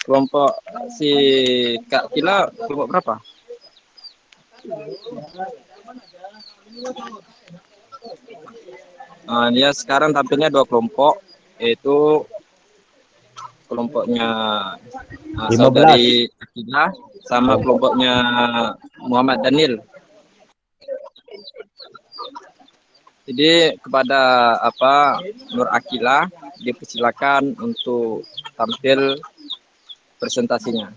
Kelompok si Kak Kila kelompok berapa? Dia sekarang tampilnya 2 kelompok, yaitu kelompoknya saudari 15. Akila sama kelompoknya Muhammad Daniel. Jadi kepada Nur Akila dipersilakan untuk tampil presentasinya.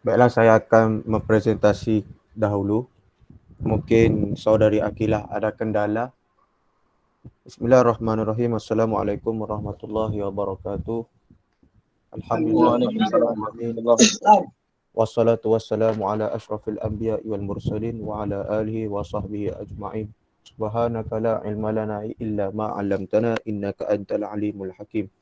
Baiklah, saya akan mempresentasi dahulu. Mungkin saudari Akilah ada kendala. Bismillahirrahmanirrahim. Assalamualaikum warahmatullahi wabarakatuh. Alhamdulillahirrahmanirrahim. Wassalatu wassalamu ala ashrafil anbiya wal mursalin wa ala alihi wa sahbihi ajma'in. Subhanaka la ilma lana illa ma 'allamtana innaka antal alimul hakim.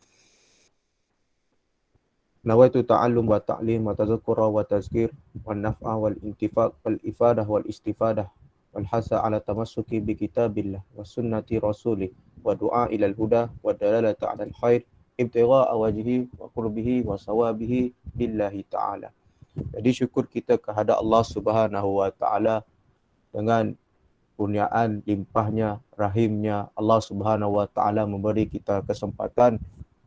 Nawaitu ta'allum wa ta'lim wa tadhakkura wa tazkir wa naf'a wal intifaq wal ifadah wal istifadah wal hasa ala tamassuki bi kitabillah wa sunnati rasulih wa du'a ilal huda wa dalalata ala al khair ibtigha'a wajhi wa qurbihi wa sawabihi billahi ta'ala. Jadi syukur kita kehadap Allah Subhanahu wa ta'ala dengan kurniaan limpahnya, rahimnya. Allah Subhanahu wa ta'ala memberi kita kesempatan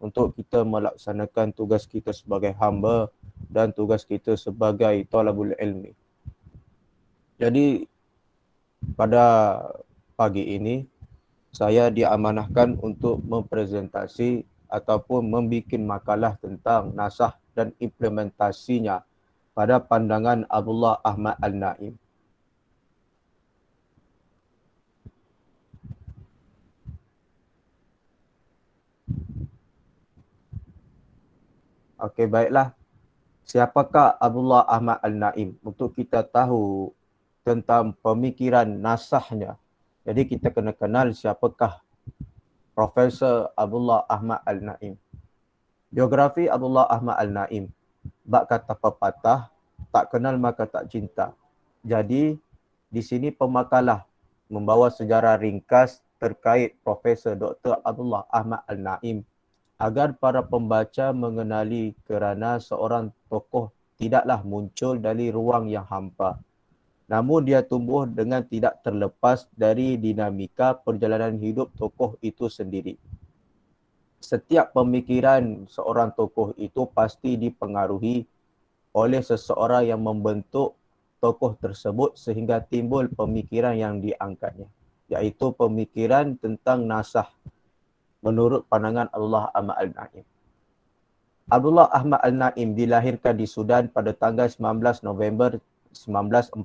untuk kita melaksanakan tugas kita sebagai hamba dan tugas kita sebagai talabul ilmi. Jadi pada pagi ini saya diamanahkan untuk mempresentasi ataupun membuat makalah tentang nasah dan implementasinya pada pandangan Abdullah Ahmad Al-Naim. Okey, baiklah. Siapakah Abdullah Ahmad Al-Naim? Untuk kita tahu tentang pemikiran nasahnya, jadi kita kena kenal siapakah Profesor Abdullah Ahmad Al-Naim. Biografi Abdullah Ahmad Al-Naim. Bak kata pepatah, tak kenal maka tak cinta. Jadi, di sini pemakalah membawa sejarah ringkas terkait Profesor Dr. Abdullah Ahmad Al-Naim agar para pembaca mengenali kerana seorang tokoh tidaklah muncul dari ruang yang hampa. Namun dia tumbuh dengan tidak terlepas dari dinamika perjalanan hidup tokoh itu sendiri. Setiap pemikiran seorang tokoh itu pasti dipengaruhi oleh seseorang yang membentuk tokoh tersebut sehingga timbul pemikiran yang diangkatnya, iaitu pemikiran tentang nasah menurut pandangan Abdullah Ahmad Al-Naim. Abdullah Ahmad Al-Naim dilahirkan di Sudan pada tanggal 19 November 1946.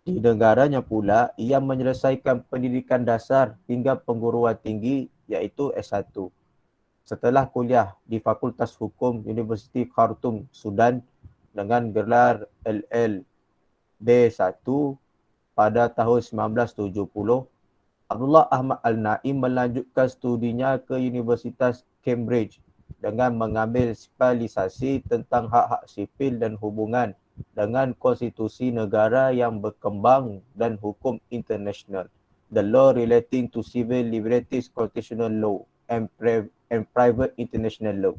Di negaranya pula, ia menyelesaikan pendidikan dasar hingga perguruan tinggi iaitu S1. Setelah kuliah di Fakultas Hukum Universiti Khartoum, Sudan dengan gelar LL.B. 1 pada tahun 1970, Abdullah Ahmad Al-Naim melanjutkan studinya ke Universitas Cambridge dengan mengambil spesialisasi tentang hak-hak sipil dan hubungan dengan konstitusi negara yang berkembang dan hukum internasional, the law relating to civil liberties, constitutional law and private international law.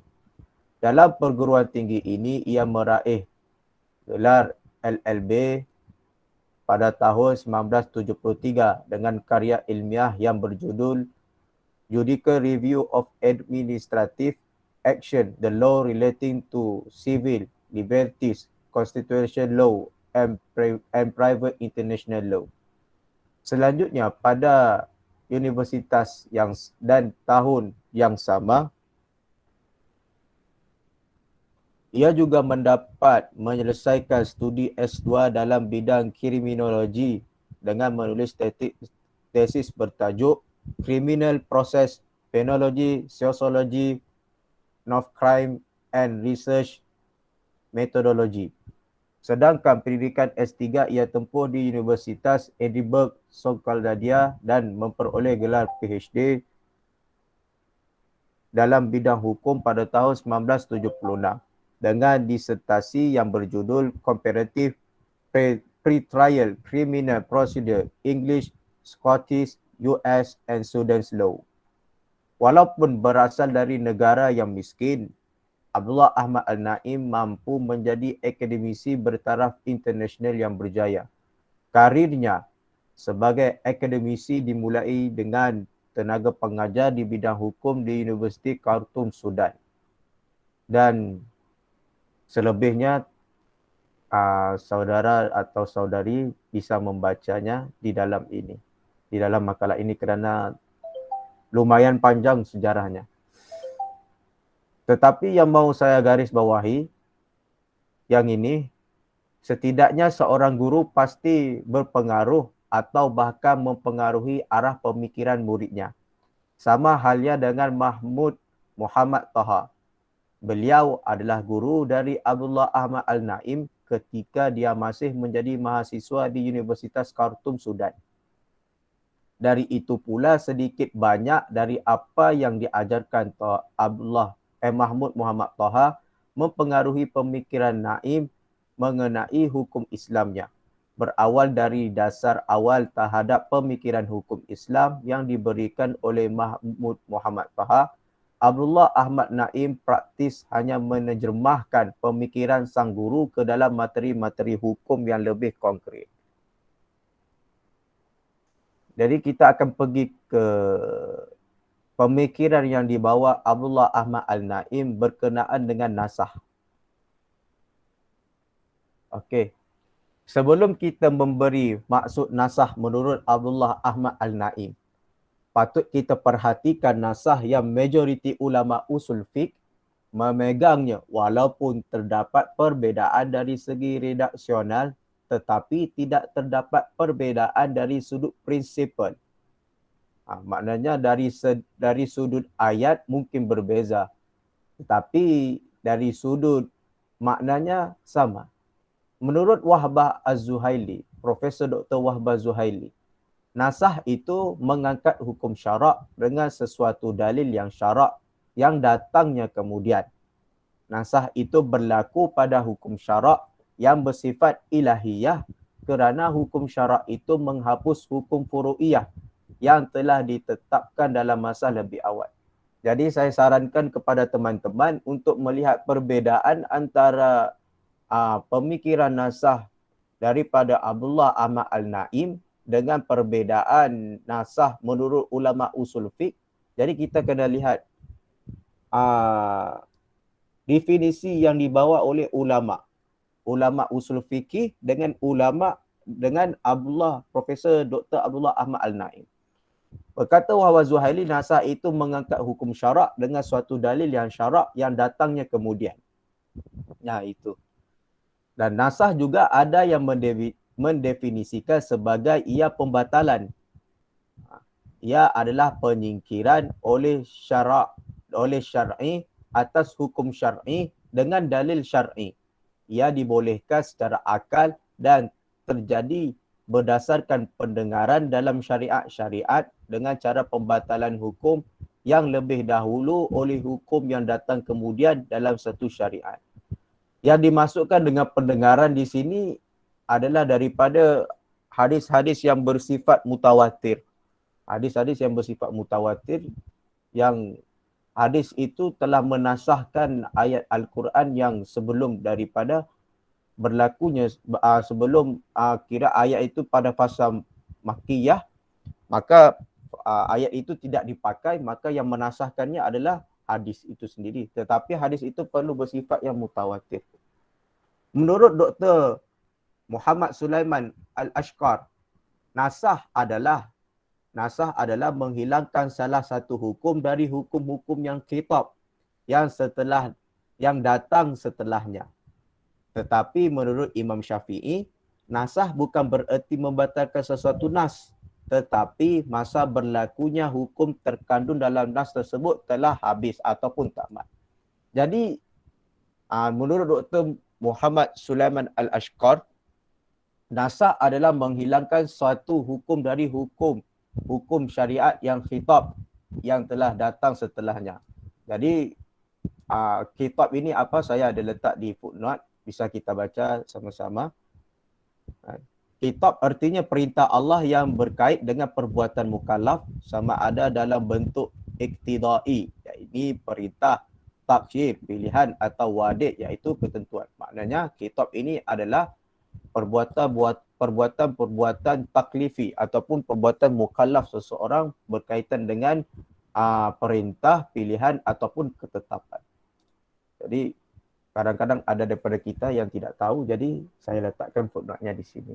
Dalam perguruan tinggi ini, ia meraih gelar LLB pada tahun 1973 dengan karya ilmiah yang berjudul Judicial Review of Administrative Action, the Law Relating to Civil Liberties, Constitutional Law, and Private International Law. Selanjutnya, pada universitas dan tahun yang sama, ia juga mendapat menyelesaikan studi S2 dalam bidang kriminologi dengan menulis tesis bertajuk Criminal Process Penology, Sociology, of Crime and Research Methodology. Sedangkan pendidikan S3 ia tempuh di Universitas Edinburgh, Scotlandia dan memperoleh gelar PhD dalam bidang hukum pada tahun 1976 dengan disertasi yang berjudul Comparative Pre-Trial Criminal Procedure, English, Scottish, US and Sudanese Law. Walaupun berasal dari negara yang miskin, Abdullah Ahmad Al-Naim mampu menjadi akademisi bertaraf internasional yang berjaya. Karirnya sebagai akademisi dimulai dengan tenaga pengajar di bidang hukum di Universiti Khartoum, Sudan. Dan selebihnya saudara atau saudari bisa membacanya di dalam ini, di dalam makalah ini kerana lumayan panjang sejarahnya. Tetapi yang mau saya garis bawahi, yang ini, setidaknya seorang guru pasti berpengaruh atau bahkan mempengaruhi arah pemikiran muridnya. Sama halnya dengan Mahmud Muhammad Taha. Beliau adalah guru dari Abdullah Ahmad Al-Naim ketika dia masih menjadi mahasiswa di Universitas Khartoum, Sudan. Dari itu pula sedikit banyak dari apa yang diajarkan Mahmud Muhammad Taha mempengaruhi pemikiran Naim mengenai hukum Islamnya. Berawal dari dasar awal terhadap pemikiran hukum Islam yang diberikan oleh Mahmud Muhammad Taha, Abdullah Ahmad Naim praktis hanya menerjemahkan pemikiran sang guru ke dalam materi-materi hukum yang lebih konkret. Jadi kita akan pergi ke pemikiran yang dibawa Abdullah Ahmad Al-Naim berkenaan dengan nasah. Okey. Sebelum kita memberi maksud nasah menurut Abdullah Ahmad Al-Naim, patut kita perhatikan nasah yang majoriti ulama usul fiqh memegangnya walaupun terdapat perbezaan dari segi redaksional tetapi tidak terdapat perbezaan dari sudut prinsipal. Maknanya dari sudut ayat mungkin berbeza, tetapi dari sudut maknanya sama. Menurut Wahbah Az-Zuhaili, Profesor Dr. Wahbah Zuhaili, nasah itu mengangkat hukum syarak dengan sesuatu dalil yang syarak yang datangnya kemudian. Nasah itu berlaku pada hukum syarak yang bersifat ilahiyah kerana hukum syarak itu menghapus hukum furu'iyah yang telah ditetapkan dalam masa lebih awal. Jadi saya sarankan kepada teman-teman untuk melihat perbezaan antara pemikiran nasah daripada Abdullah Ahmad Al-Naim dengan perbezaan nasah menurut ulama usul fiqh. Jadi kita kena lihat definisi yang dibawa oleh ulama usul fikih dengan Profesor Dr. Abdullah Ahmad Al-Naim. Berkata Wahbah Zuhaili, nasah itu mengangkat hukum syarak dengan suatu dalil yang syarak yang datangnya kemudian. Nah itu. Dan nasah juga ada yang mendefinisikan sebagai ia pembatalan. Ia adalah penyingkiran oleh syar'i atas hukum syar'i dengan dalil syar'i. Ia dibolehkan secara akal dan terjadi berdasarkan pendengaran dalam syariat dengan cara pembatalan hukum yang lebih dahulu oleh hukum yang datang kemudian dalam satu syariat. Yang dimasukkan dengan pendengaran di sini adalah daripada hadis-hadis yang bersifat mutawatir. Hadis-hadis yang bersifat mutawatir yang hadis itu telah menasahkan ayat Al-Quran yang sebelum daripada berlakunya, sebelum kira ayat itu pada fasa Makkiyah, maka ayat itu tidak dipakai, maka yang menasahkannya adalah hadis itu sendiri. Tetapi hadis itu perlu bersifat yang mutawatir. Menurut Dr. Muhammad Sulaiman Al-Ashqar, nasah adalah menghilangkan salah satu hukum dari hukum-hukum yang khitab yang datang setelahnya. Tetapi menurut Imam Syafi'i, nasah bukan bererti membatalkan sesuatu nas, tetapi masa berlakunya hukum terkandung dalam nas tersebut telah habis ataupun tamat. Jadi menurut Dr. Muhammad Sulaiman Al-Ashqar, nasah adalah menghilangkan suatu hukum dari hukum syariat yang khitab yang telah datang setelahnya. Jadi kitab ini apa, saya ada letak di footnote, bisa kita baca sama-sama. Kitab artinya perintah Allah yang berkait dengan perbuatan mukallaf, sama ada dalam bentuk iktidai, iaitu perintah, takyid, pilihan, atau wadid, iaitu ketentuan. Maknanya kitab ini adalah perbuatan taklifi ataupun perbuatan mukallaf seseorang berkaitan dengan perintah, pilihan ataupun ketetapan. Jadi kadang-kadang ada daripada kita yang tidak tahu, jadi saya letakkan footnote-nya di sini.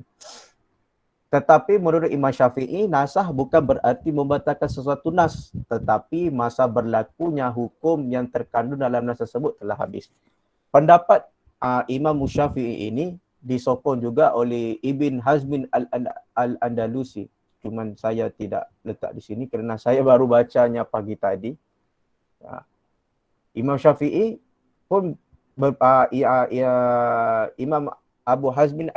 Tetapi menurut Imam Syafi'i, nasah bukan berarti membatalkan sesuatu nas, tetapi masa berlakunya hukum yang terkandung dalam nas tersebut telah habis. Pendapat Imam Syafi'i ini disokong juga oleh Ibn Hazmin Al-Andalusi. Cuman saya tidak letak di sini kerana saya baru bacanya pagi tadi. Imam Syafi'i pun Imam Abu Hazmin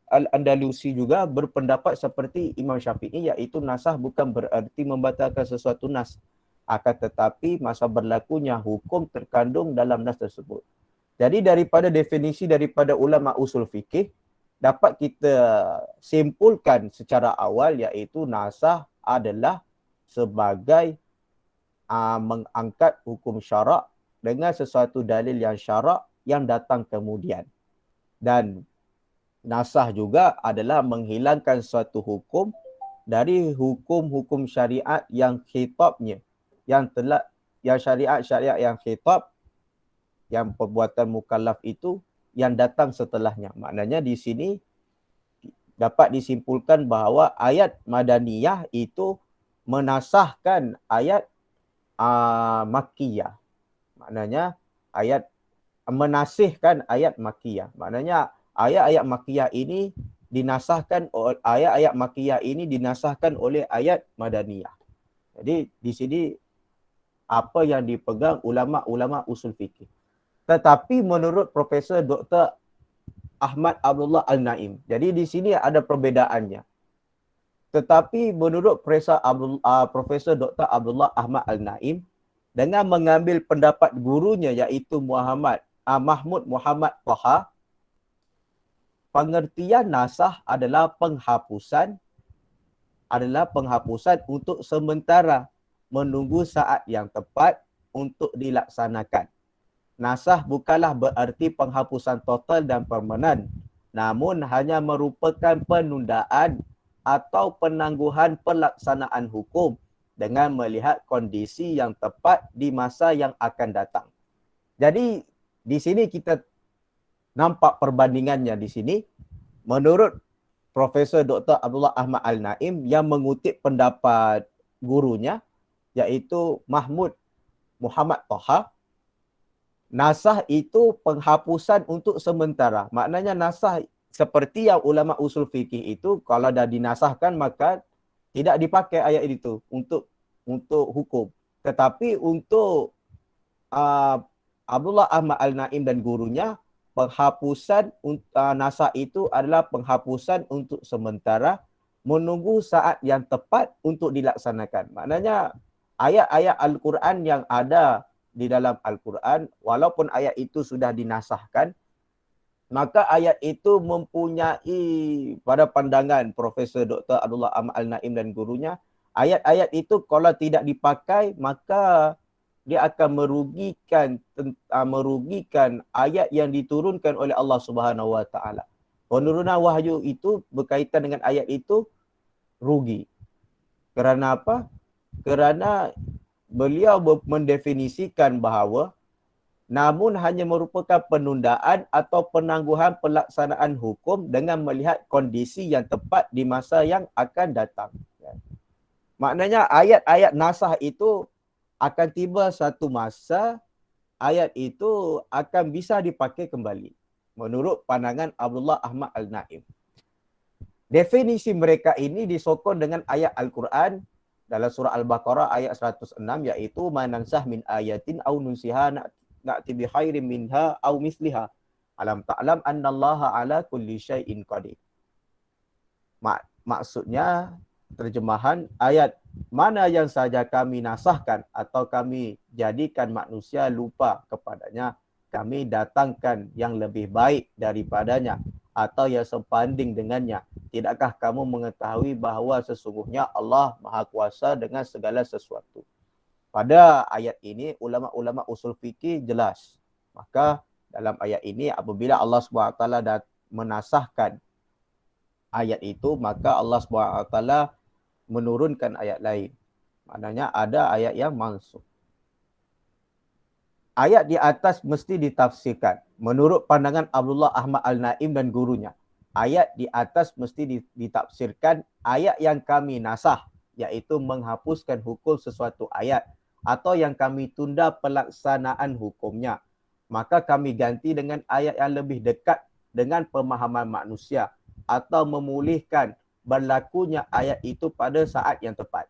Al-Andalusi juga berpendapat seperti Imam Syafi'i, iaitu nasah bukan berarti membatalkan sesuatu nas, akan tetapi masa berlakunya hukum terkandung dalam nas tersebut. Jadi daripada definisi daripada ulama usul fikih, dapat kita simpulkan secara awal, iaitu nasah adalah sebagai mengangkat hukum syarak dengan sesuatu dalil yang syarak yang datang kemudian. Dan nasah juga adalah menghilangkan suatu hukum dari hukum-hukum syariat yang khitabnya, yang syariat-syariat yang khitab, yang perbuatan mukallaf itu yang datang setelahnya. Maknanya di sini dapat disimpulkan bahawa ayat Madaniyah itu menasahkan ayat Makkiyah. Maknanya menasihkan ayat Makkiyah. Maknanya ayat-ayat Makkiyah ini dinasahkan oleh ayat Madaniyah. Jadi di sini apa yang dipegang ulama-ulama usul fikih. Tetapi menurut Profesor Dr. Ahmad Abdullah Al-Naim, jadi di sini ada perbedaannya. Tetapi menurut Profesor Dr. Abdullah Ahmad Al-Naim, dengan mengambil pendapat gurunya iaitu Mahmud Muhammad Taha, pengertian nasah adalah penghapusan untuk sementara, menunggu saat yang tepat untuk dilaksanakan. Nasah bukanlah berarti penghapusan total dan permanen, namun hanya merupakan penundaan atau penangguhan pelaksanaan hukum dengan melihat kondisi yang tepat di masa yang akan datang. Jadi di sini kita nampak perbandingannya di sini. Menurut Profesor Dr. Abdullah Ahmad Al-Naim yang mengutip pendapat gurunya iaitu Mahmud Muhammad Taha, nasah itu penghapusan untuk sementara. Maknanya nasah seperti yang ulama usul fikih itu, kalau dah dinasahkan maka tidak dipakai ayat itu untuk hukum. Tetapi untuk Abdullah Ahmad Al-Naim dan gurunya, penghapusan nasah itu adalah penghapusan untuk sementara, menunggu saat yang tepat untuk dilaksanakan. Maknanya ayat-ayat Al-Quran yang ada di dalam Al-Quran, walaupun ayat itu sudah dinasahkan, maka ayat itu mempunyai, pada pandangan Profesor Dr. Abdullah Ahmad Al-Naim dan gurunya, ayat-ayat itu kalau tidak dipakai, maka dia akan merugikan ayat yang diturunkan oleh Allah Subhanahu Wa Taala. Penurunan wahyu itu berkaitan dengan ayat itu rugi. Kerana apa? Kerana beliau mendefinisikan bahawa namun hanya merupakan penundaan atau penangguhan pelaksanaan hukum dengan melihat kondisi yang tepat di masa yang akan datang. Maknanya ayat-ayat nasah itu akan tiba satu masa, ayat itu akan bisa dipakai kembali. Menurut pandangan Abdullah Ahmad Al-Naim. Definisi mereka ini disokong dengan ayat Al-Quran dalam surah Al-Baqarah ayat 106, iaitu manansah min ayatin au nunsiha na'ti bi khairin minha au misliha. Alam ta'lam annallaha ala kulli syai'in qadir. Maksudnya terjemahan ayat mana yang saja kami nasahkan atau kami jadikan manusia lupa kepadanya, kami datangkan yang lebih baik daripadanya atau yang sebanding dengannya. Tidakkah kamu mengetahui bahawa sesungguhnya Allah Maha Kuasa dengan segala sesuatu? Pada ayat ini ulama-ulama usul fikih jelas. Maka dalam ayat ini apabila Allah SWT menasahkan ayat itu, maka Allah SWT menurunkan ayat lain. Maknanya ada ayat yang mansukh. Ayat di atas mesti ditafsirkan. Menurut pandangan Abdullah Ahmad Al-Naim dan gurunya, ayat di atas mesti ditafsirkan ayat yang kami nasah, iaitu menghapuskan hukum sesuatu ayat atau yang kami tunda pelaksanaan hukumnya. Maka kami ganti dengan ayat yang lebih dekat dengan pemahaman manusia atau memulihkan berlakunya ayat itu pada saat yang tepat.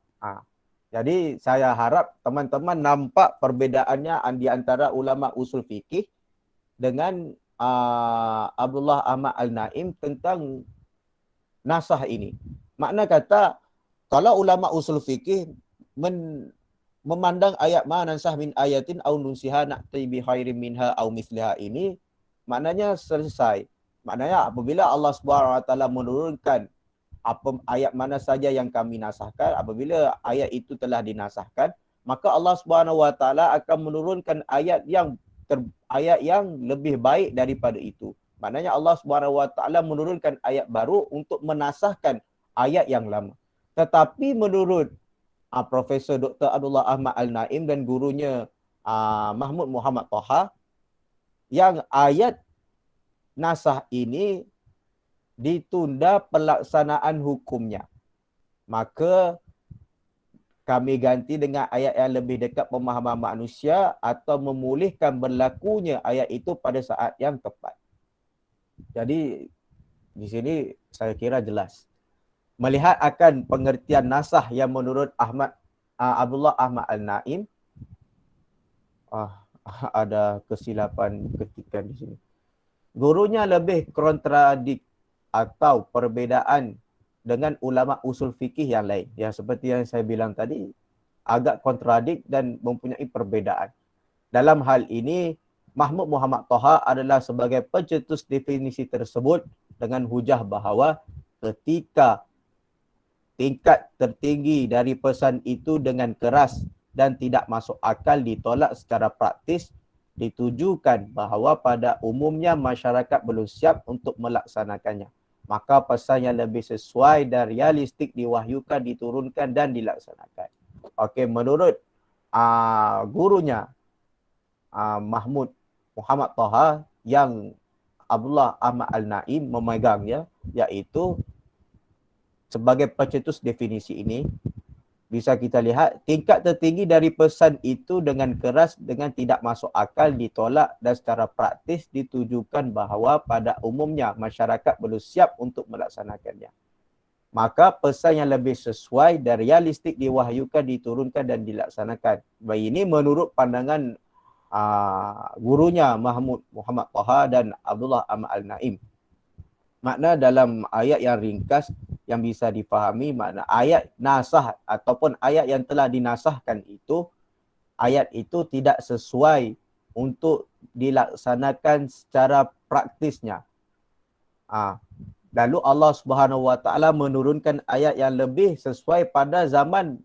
Jadi saya harap teman-teman nampak perbedaannya di antara ulama usul fikih dengan Abdullah Ahmad Al-Naim tentang nasah ini. Makna kata, kalau ulama usul fikih memandang ayat ma nansah min ayatin au nunsiha na'ti bi khairin minha au misliha ini, maknanya selesai. Maknanya apabila Allah Subhanahu Wa Taala menurunkan ayat mana saja yang kami nasahkan, apabila ayat itu telah dinasahkan, maka Allah Subhanahu Wa Taala akan menurunkan ayat yang lebih baik daripada itu. Maknanya Allah Subhanahu Wa Taala menurunkan ayat baru untuk menasahkan ayat yang lama. Tetapi menurut Profesor Dr. Abdullah Ahmad Al-Naim dan gurunya Mahmud Muhammad Taha, yang ayat nasah ini ditunda pelaksanaan hukumnya, maka kami ganti dengan ayat yang lebih dekat pemahaman manusia atau memulihkan berlakunya ayat itu pada saat yang tepat. Jadi di sini saya kira jelas. Melihat akan pengertian nasah yang menurut Abdullah Ahmad Al-Naim, ada kesilapan ketikan di sini. Gurunya lebih kontradik atau perbezaan dengan ulama usul fikih yang lain. Yang seperti yang saya bilang tadi, agak kontradik dan mempunyai perbezaan. Dalam hal ini, Mahmud Muhammad Taha adalah sebagai pencetus definisi tersebut dengan hujah bahawa ketika tingkat tertinggi dari pesan itu dengan keras dan tidak masuk akal ditolak secara praktis, ditujukan bahawa pada umumnya masyarakat belum siap untuk melaksanakannya. Maka pesan yang lebih sesuai dan realistik diwahyukan, diturunkan dan dilaksanakan. Okey, menurut gurunya Mahmud Muhammad Taha yang Abdullah Ahmad Al-Naim memegangnya, iaitu sebagai pencetus definisi ini, bisa kita lihat tingkat tertinggi dari pesan itu dengan keras dengan tidak masuk akal ditolak dan secara praktis ditujukan bahawa pada umumnya masyarakat belum siap untuk melaksanakannya. Maka pesan yang lebih sesuai dan realistik diwahyukan, diturunkan dan dilaksanakan. Ini menurut pandangan gurunya Mahmud Muhammad Taha dan Abdullah Ahmad Al-Naim. Makna dalam ayat yang ringkas yang bisa difahami, makna ayat nasah ataupun ayat yang telah dinasahkan itu, ayat itu tidak sesuai untuk dilaksanakan secara praktisnya. Lalu Allah Subhanahu Wa Taala menurunkan ayat yang lebih sesuai pada zaman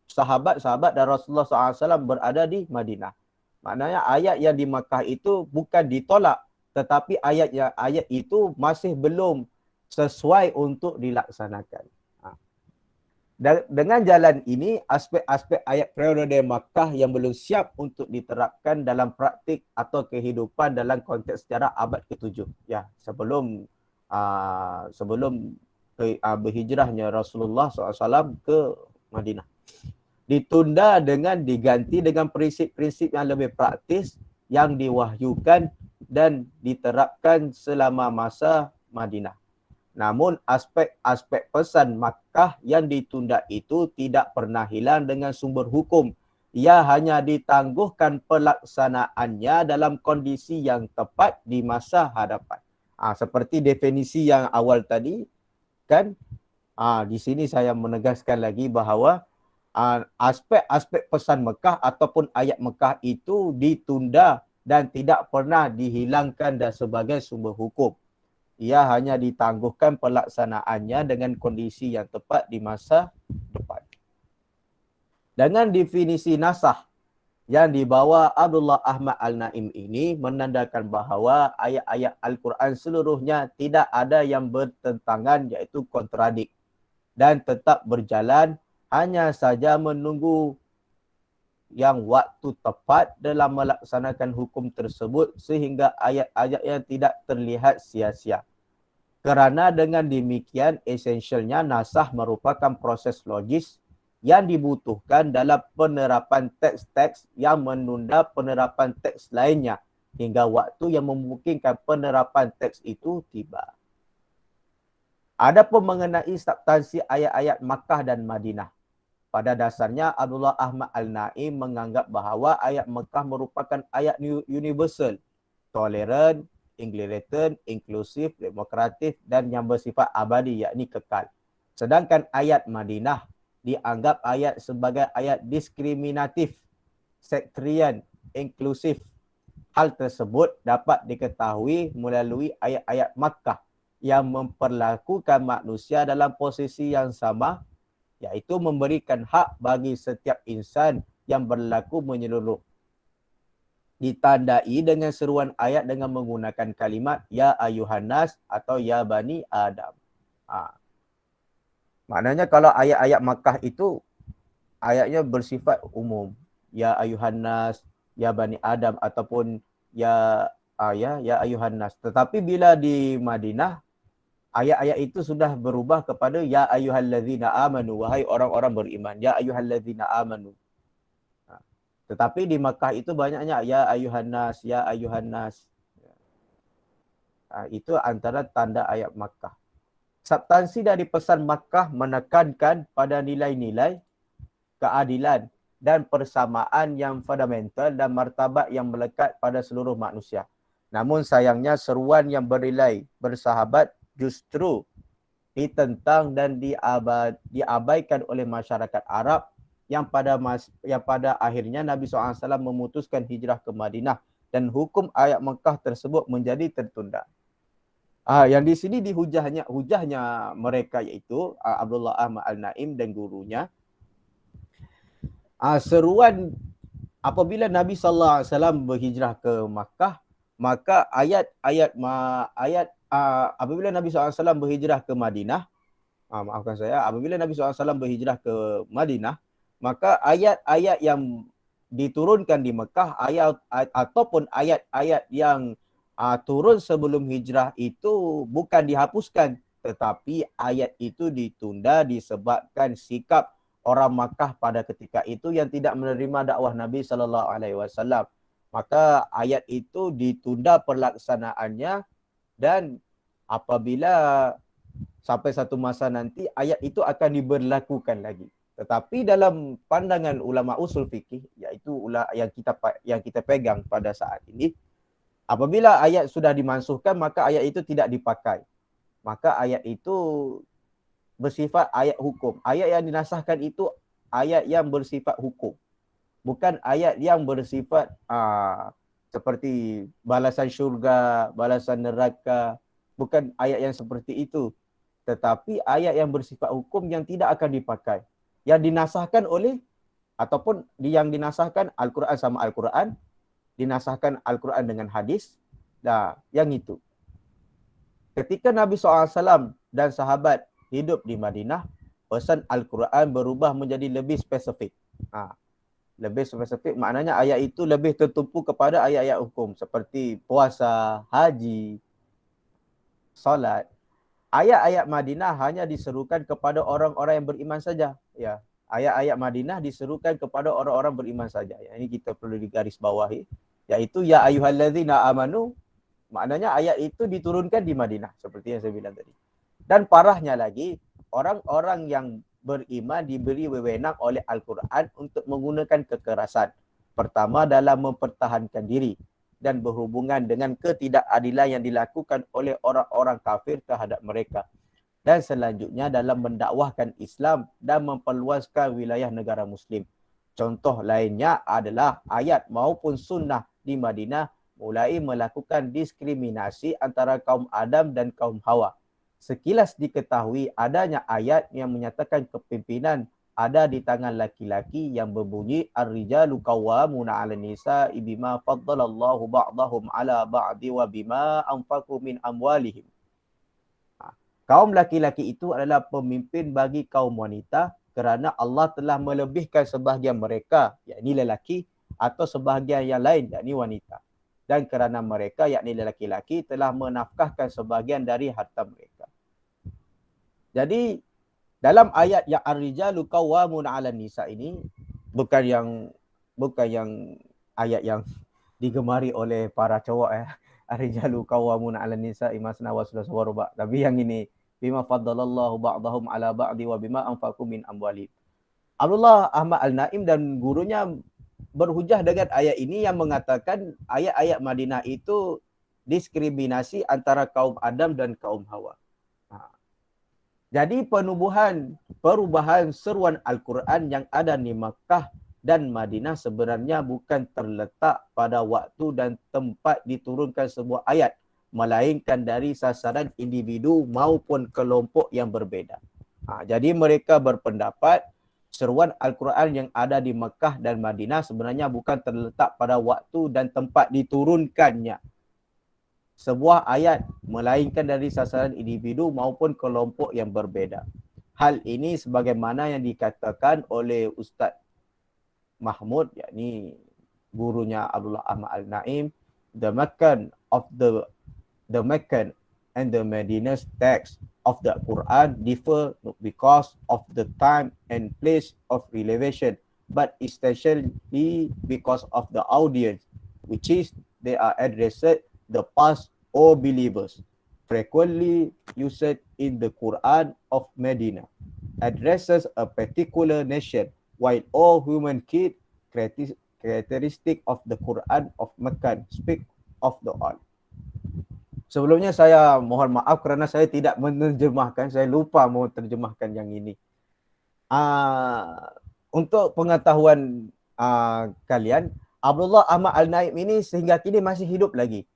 sahabat-sahabat dan Rasulullah SAW berada di Madinah. Maknanya ayat yang di Makkah itu bukan ditolak, tetapi ayat itu masih belum sesuai untuk dilaksanakan. Dan dengan jalan ini, aspek-aspek ayat periode Makkah yang belum siap untuk diterapkan dalam praktik atau kehidupan dalam konteks sejarah abad ke-7. Ya, sebelum berhijrahnya Rasulullah SAW ke Madinah. Ditunda dengan diganti dengan prinsip-prinsip yang lebih praktis yang diwahyukan dan diterapkan selama masa Madinah. Namun aspek-aspek pesan Makkah yang ditunda itu tidak pernah hilang dengan sumber hukum. Ia hanya ditangguhkan pelaksanaannya dalam kondisi yang tepat di masa hadapan. Seperti definisi yang awal tadi, kan? Di sini saya menegaskan lagi bahawa aspek-aspek pesan Mekah ataupun ayat Mekah itu ditunda dan tidak pernah dihilangkan dan sebagai sumber hukum. Ia hanya ditangguhkan pelaksanaannya dengan kondisi yang tepat di masa depan. Dengan definisi nasah yang dibawa Abdullah Ahmad Al-Naim ini menandakan bahawa ayat-ayat Al-Quran seluruhnya tidak ada yang bertentangan, iaitu kontradik, dan tetap berjalan, hanya saja menunggu yang waktu tepat dalam melaksanakan hukum tersebut sehingga ayat-ayatnya tidak terlihat sia-sia. Kerana dengan demikian, esensialnya nasah merupakan proses logis yang dibutuhkan dalam penerapan teks-teks yang menunda penerapan teks lainnya hingga waktu yang memungkinkan penerapan teks itu tiba. Adapun mengenai substansi ayat-ayat Makkah dan Madinah, pada dasarnya Abdullah Ahmad Al-Naim menganggap bahawa ayat Makkah merupakan ayat universal, toleran, egalitarian, inklusif, demokratif dan yang bersifat abadi, yakni kekal. Sedangkan ayat Madinah dianggap ayat sebagai ayat diskriminatif, sektrian, inklusif. Hal tersebut dapat diketahui melalui ayat-ayat Makkah yang memperlakukan manusia dalam posisi yang sama, iaitu memberikan hak bagi setiap insan yang berlaku menyeluruh. Ditandai dengan seruan ayat dengan menggunakan kalimat Ya Ayuhan Nas atau Ya Bani Adam. Maknanya kalau ayat-ayat Makkah itu ayatnya bersifat umum. Ya Ayuhan Nas, Ya Bani Adam ataupun Ya Ayuhan Nas. Tetapi bila di Madinah, ayat-ayat itu sudah berubah kepada Ya Ayyuhallazina Amanu, wahai orang-orang beriman. Ya Ayyuhallazina Amanu. Tetapi di Makkah itu banyaknya Ya Ayyuhan Nas, Ya Ayyuhan Nas. Itu antara tanda ayat Makkah. Substansi dari pesan Makkah menekankan pada nilai-nilai keadilan dan persamaan yang fundamental dan martabat yang melekat pada seluruh manusia. Namun sayangnya seruan yang bernilai bersahabat justru ditentang dan diabaikan oleh masyarakat Arab yang pada akhirnya Nabi SAW memutuskan hijrah ke Madinah dan hukum ayat Mekah tersebut menjadi tertunda. Yang di sini hujahnya mereka iaitu Abdullah Ahmad Al-Naim dan gurunya. Seruan apabila Nabi SAW berhijrah ke Makkah, maka apabila Nabi SAW berhijrah ke Madinah, apabila Nabi SAW berhijrah ke Madinah, maka ayat-ayat yang diturunkan di Mekah, ataupun ayat-ayat yang turun sebelum hijrah itu bukan dihapuskan, tetapi ayat itu ditunda disebabkan sikap orang Makkah pada ketika itu yang tidak menerima dakwah Nabi SAW. Maka ayat itu ditunda pelaksanaannya dan apabila sampai satu masa nanti ayat itu akan diberlakukan lagi. Tetapi dalam pandangan ulama usul fikih, iaitu yang kita pegang pada saat ini, apabila ayat sudah dimansuhkan maka ayat itu tidak dipakai. Maka ayat itu bersifat ayat hukum. Ayat yang dinasahkan itu ayat yang bersifat hukum. Bukan ayat yang bersifat seperti balasan syurga, balasan neraka. Bukan ayat yang seperti itu. Tetapi ayat yang bersifat hukum yang tidak akan dipakai. Yang dinasahkan oleh Ataupun yang dinasahkan Al-Quran sama Al-Quran, dinasahkan Al-Quran dengan hadis. Dah, yang itu. Ketika Nabi SAW dan sahabat hidup di Madinah, pesan Al-Quran berubah menjadi lebih spesifik. Lebih spesifik maknanya ayat itu lebih tertumpu kepada ayat-ayat hukum seperti puasa, haji, solat. Ayat-ayat Madinah hanya diserukan kepada orang-orang yang beriman saja. Ya, ayat-ayat Madinah diserukan kepada orang-orang beriman saja. Ya, ini kita perlu digarisbawahi, yaitu ya ayyuhallazina amanu, maknanya ayat itu diturunkan di Madinah seperti yang saya bilang tadi. Dan parahnya lagi, orang-orang yang beriman diberi wewenang oleh Al-Quran untuk menggunakan kekerasan. Pertama dalam mempertahankan diri dan berhubungan dengan ketidakadilan yang dilakukan oleh orang-orang kafir terhadap mereka. Dan selanjutnya dalam mendakwahkan Islam dan memperluaskan wilayah negara Muslim. Contoh lainnya adalah ayat maupun sunnah di Madinah mulai melakukan diskriminasi antara kaum Adam dan kaum Hawa. Sekilas diketahui adanya ayat yang menyatakan kepimpinan ada di tangan laki-laki yang berbunyi ar-rijalu qawwamuna 'alan nisa'i bima faddalallahu ba'dahum 'ala ba'di wa bima anfaqu min amwalihim. Kaum laki-laki itu adalah pemimpin bagi kaum wanita kerana Allah telah melebihkan sebahagian mereka, yakni lelaki, atau sebahagian yang lain, yakni wanita. Dan kerana mereka, yakni lelaki-laki, telah menafkahkan sebahagian dari harta mereka. Jadi, dalam ayat yang ar-rijalu qawwamuna 'alan nisa ini, bukan yang ayat yang digemari oleh para cowok ar-rijalu qawwamuna 'alan nisa masna wa thulatha wa ruba'. Tapi yang ini bima faddalallahu ba'dahum 'ala ba'di wa bima anfaqu min amwalihim. Abdullah Ahmad Al-Naim dan gurunya berhujah dengan ayat ini yang mengatakan ayat-ayat Madinah itu diskriminasi antara kaum Adam dan kaum Hawa. Jadi perubahan seruan Al-Quran yang ada di Makkah dan Madinah sebenarnya bukan terletak pada waktu dan tempat diturunkan sebuah ayat, melainkan dari sasaran individu maupun kelompok yang berbeda. Jadi mereka berpendapat seruan Al-Quran yang ada di Makkah dan Madinah sebenarnya bukan terletak pada waktu dan tempat diturunkannya sebuah ayat, melainkan dari sasaran individu maupun kelompok yang berbeda. Hal ini sebagaimana yang dikatakan oleh Ustaz Mahmud, yakni gurunya Abdullah Ahmad Al-Naim, the Meccan and the Medina's text of the Quran differ because of the time and place of revelation, but essentially because of the audience, which is they are addressed the past or believers, frequently used in the Quran of Medina, addresses a particular nation, while all human kid characteristic of the Quran of Mecca speak of the all. Sebelumnya saya mohon maaf kerana saya tidak menerjemahkan, saya lupa mau terjemahkan yang ini. Untuk pengetahuan kalian, Abdullah Ahmad Al-Naim ini sehingga kini masih hidup lagi.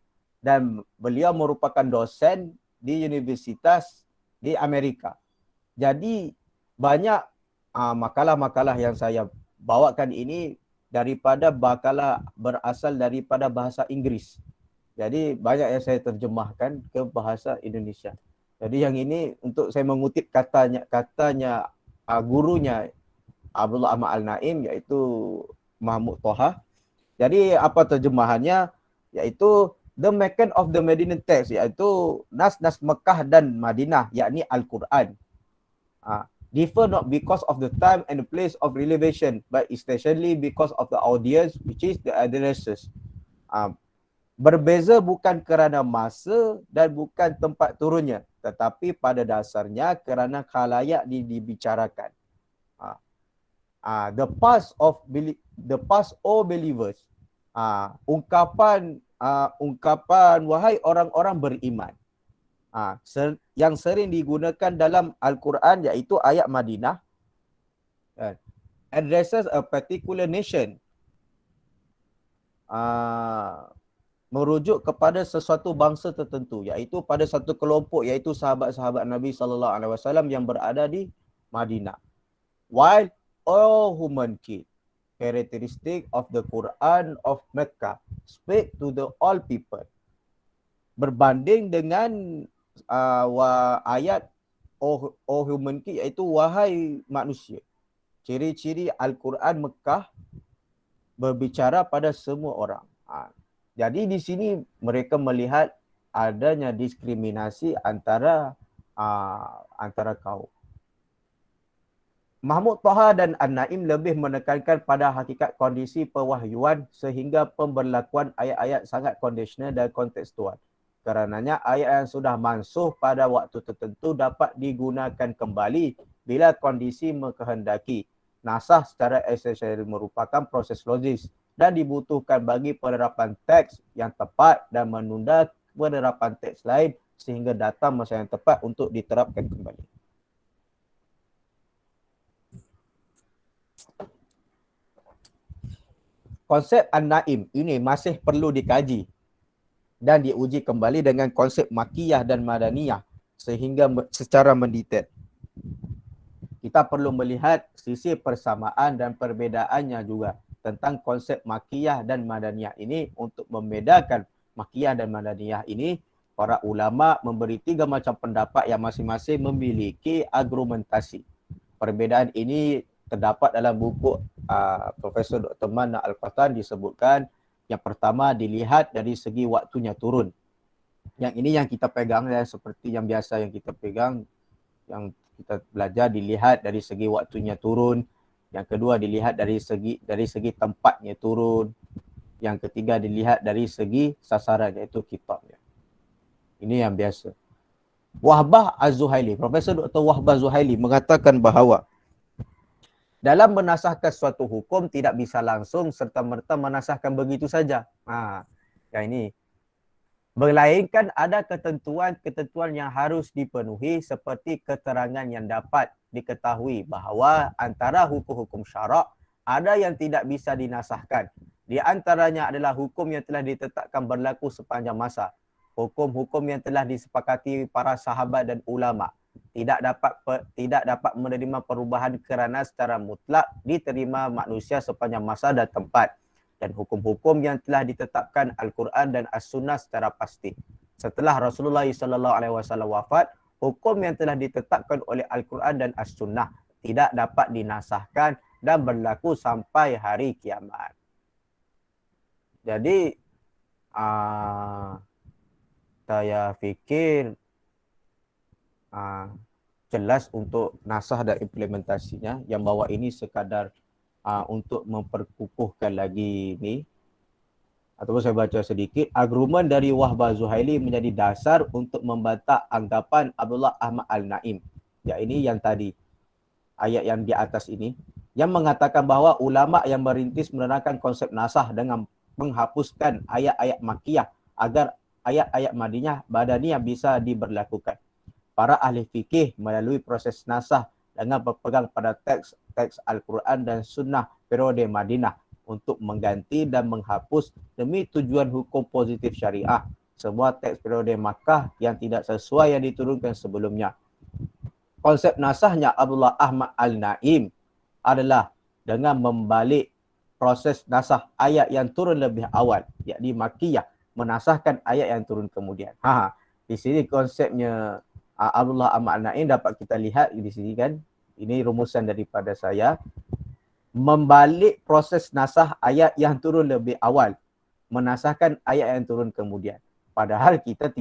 Dan beliau merupakan dosen di universitas di Amerika. Jadi banyak makalah-makalah yang saya bawakan ini berasal daripada bahasa Inggris. Jadi banyak yang saya terjemahkan ke bahasa Indonesia. Jadi yang ini untuk saya mengutip katanya gurunya Abdullah Ahmad Al-Naim, iaitu Mahmud Toha. Jadi apa terjemahannya? Iaitu the Meccan of the Medina text, iaitu nas-nas Mekah dan Madinah, yakni Al-Quran. Differ not because of the time and the place of revelation, but essentially because of the audience, which is the addresses. Berbeza bukan kerana masa dan bukan tempat turunnya, tetapi pada dasarnya kerana khalayak dibicarakan. The past or believers, ungkapan wahai orang-orang beriman, yang sering digunakan dalam Al-Quran, iaitu ayat Madinah, addresses a particular nation, merujuk kepada sesuatu bangsa tertentu, iaitu pada satu kelompok, iaitu sahabat-sahabat Nabi SAW yang berada di Madinah. While all human kid, characteristic of the Quran of Mecca speak to the all people. Berbanding dengan ayat O humankind, iaitu wahai manusia. Ciri-ciri Al-Quran Mekah berbicara pada semua orang. Jadi di sini mereka melihat adanya diskriminasi antara kaum. Mahmud Taha dan An-Naim lebih menekankan pada hakikat kondisi pewahyuan sehingga pemberlakuan ayat-ayat sangat kondisional dan kontekstual. Karenanya ayat yang sudah mansuh pada waktu tertentu dapat digunakan kembali bila kondisi mengkehendaki. Nasah secara esensial merupakan proses logis dan dibutuhkan bagi penerapan teks yang tepat dan menunda penerapan teks lain sehingga datang masa yang tepat untuk diterapkan kembali. Konsep An-Naim ini masih perlu dikaji dan diuji kembali dengan konsep Makiyah dan Madaniyah sehingga secara mendetail. Kita perlu melihat sisi persamaan dan perbedaannya juga tentang konsep Makiyah dan Madaniyah ini. Untuk membedakan Makiyah dan Madaniyah ini, para ulama memberi 3 macam pendapat yang masing-masing memiliki argumentasi. Perbedaan ini terdapat dalam buku Profesor Dr. Mana Al-Qatan. Disebutkan yang pertama dilihat dari segi waktunya turun. Yang ini yang kita pegang seperti yang biasa yang kita pegang, yang kita belajar dilihat dari segi waktunya turun. Yang kedua dilihat dari segi tempatnya turun. Yang ketiga dilihat dari segi sasaran, iaitu kitabnya. Ini yang biasa. Wahbah Az-Zuhaili, Profesor Dr. Wahbah Zuhaili mengatakan bahawa dalam menasahkan suatu hukum tidak bisa langsung serta-merta menasahkan begitu saja. Yang ini. Melainkan ada ketentuan-ketentuan yang harus dipenuhi seperti keterangan yang dapat diketahui bahawa antara hukum-hukum syarak ada yang tidak bisa dinasahkan. Di antaranya adalah hukum yang telah ditetapkan berlaku sepanjang masa. Hukum-hukum yang telah disepakati para sahabat dan ulama. Tidak dapat menerima perubahan kerana secara mutlak diterima manusia sepanjang masa dan tempat. Dan hukum-hukum yang telah ditetapkan Al-Quran dan As-Sunnah secara pasti. Setelah Rasulullah SAW wafat, hukum yang telah ditetapkan oleh Al-Quran dan As-Sunnah tidak dapat dinasahkan dan berlaku sampai hari kiamat. Jadi, saya fikir jelas untuk nasah dan implementasinya. Yang bawah ini sekadar untuk memperkukuhkan lagi ni. Ataupun saya baca sedikit. Argumen dari Wahbah Zuhaili menjadi dasar untuk membantah anggapan Abdullah Ahmad Al-Naim. Ya, ini yang tadi. Ayat yang di atas ini. Yang mengatakan bahawa ulama yang merintis menerangkan konsep nasah dengan menghapuskan ayat-ayat Makiyah agar ayat-ayat Madaniyah bisa diberlakukan. Para ahli fikih melalui proses nasah dengan berpegang pada teks Al-Quran dan Sunnah periode Madinah untuk mengganti dan menghapus demi tujuan hukum positif syariah semua teks periode Makkah yang tidak sesuai yang diturunkan sebelumnya. Konsep nasahnya Abdullah Ahmad Al-Naim adalah dengan membalik proses nasah ayat yang turun lebih awal, yakni Makiyah, menasahkan ayat yang turun kemudian. Di sini konsepnya Abdullah Ahmad Al-Naim dapat kita lihat di sini kan. Ini rumusan daripada saya. Membalik proses nasah ayat yang turun lebih awal, menasahkan ayat yang turun kemudian. Padahal kita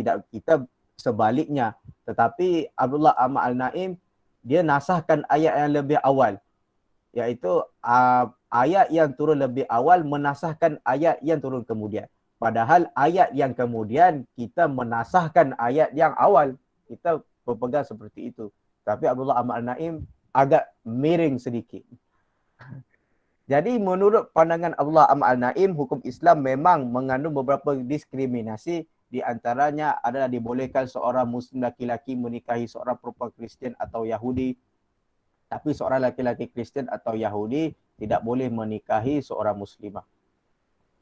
sebaliknya. Tetapi Abdullah Ahmad Al-Naim dia nasahkan ayat yang lebih awal, iaitu ayat yang turun lebih awal menasahkan ayat yang turun kemudian. Padahal ayat yang kemudian kita menasahkan ayat yang awal. Kita berpegang seperti itu. Tapi Abdullah Ahmad Al-Naim agak miring sedikit. Jadi menurut pandangan Abdullah Ahmad Al-Naim, hukum Islam memang mengandung beberapa diskriminasi. Di antaranya adalah dibolehkan seorang Muslim laki-laki menikahi seorang perempuan Kristian atau Yahudi. Tapi seorang laki-laki Kristian atau Yahudi tidak boleh menikahi seorang Muslimah.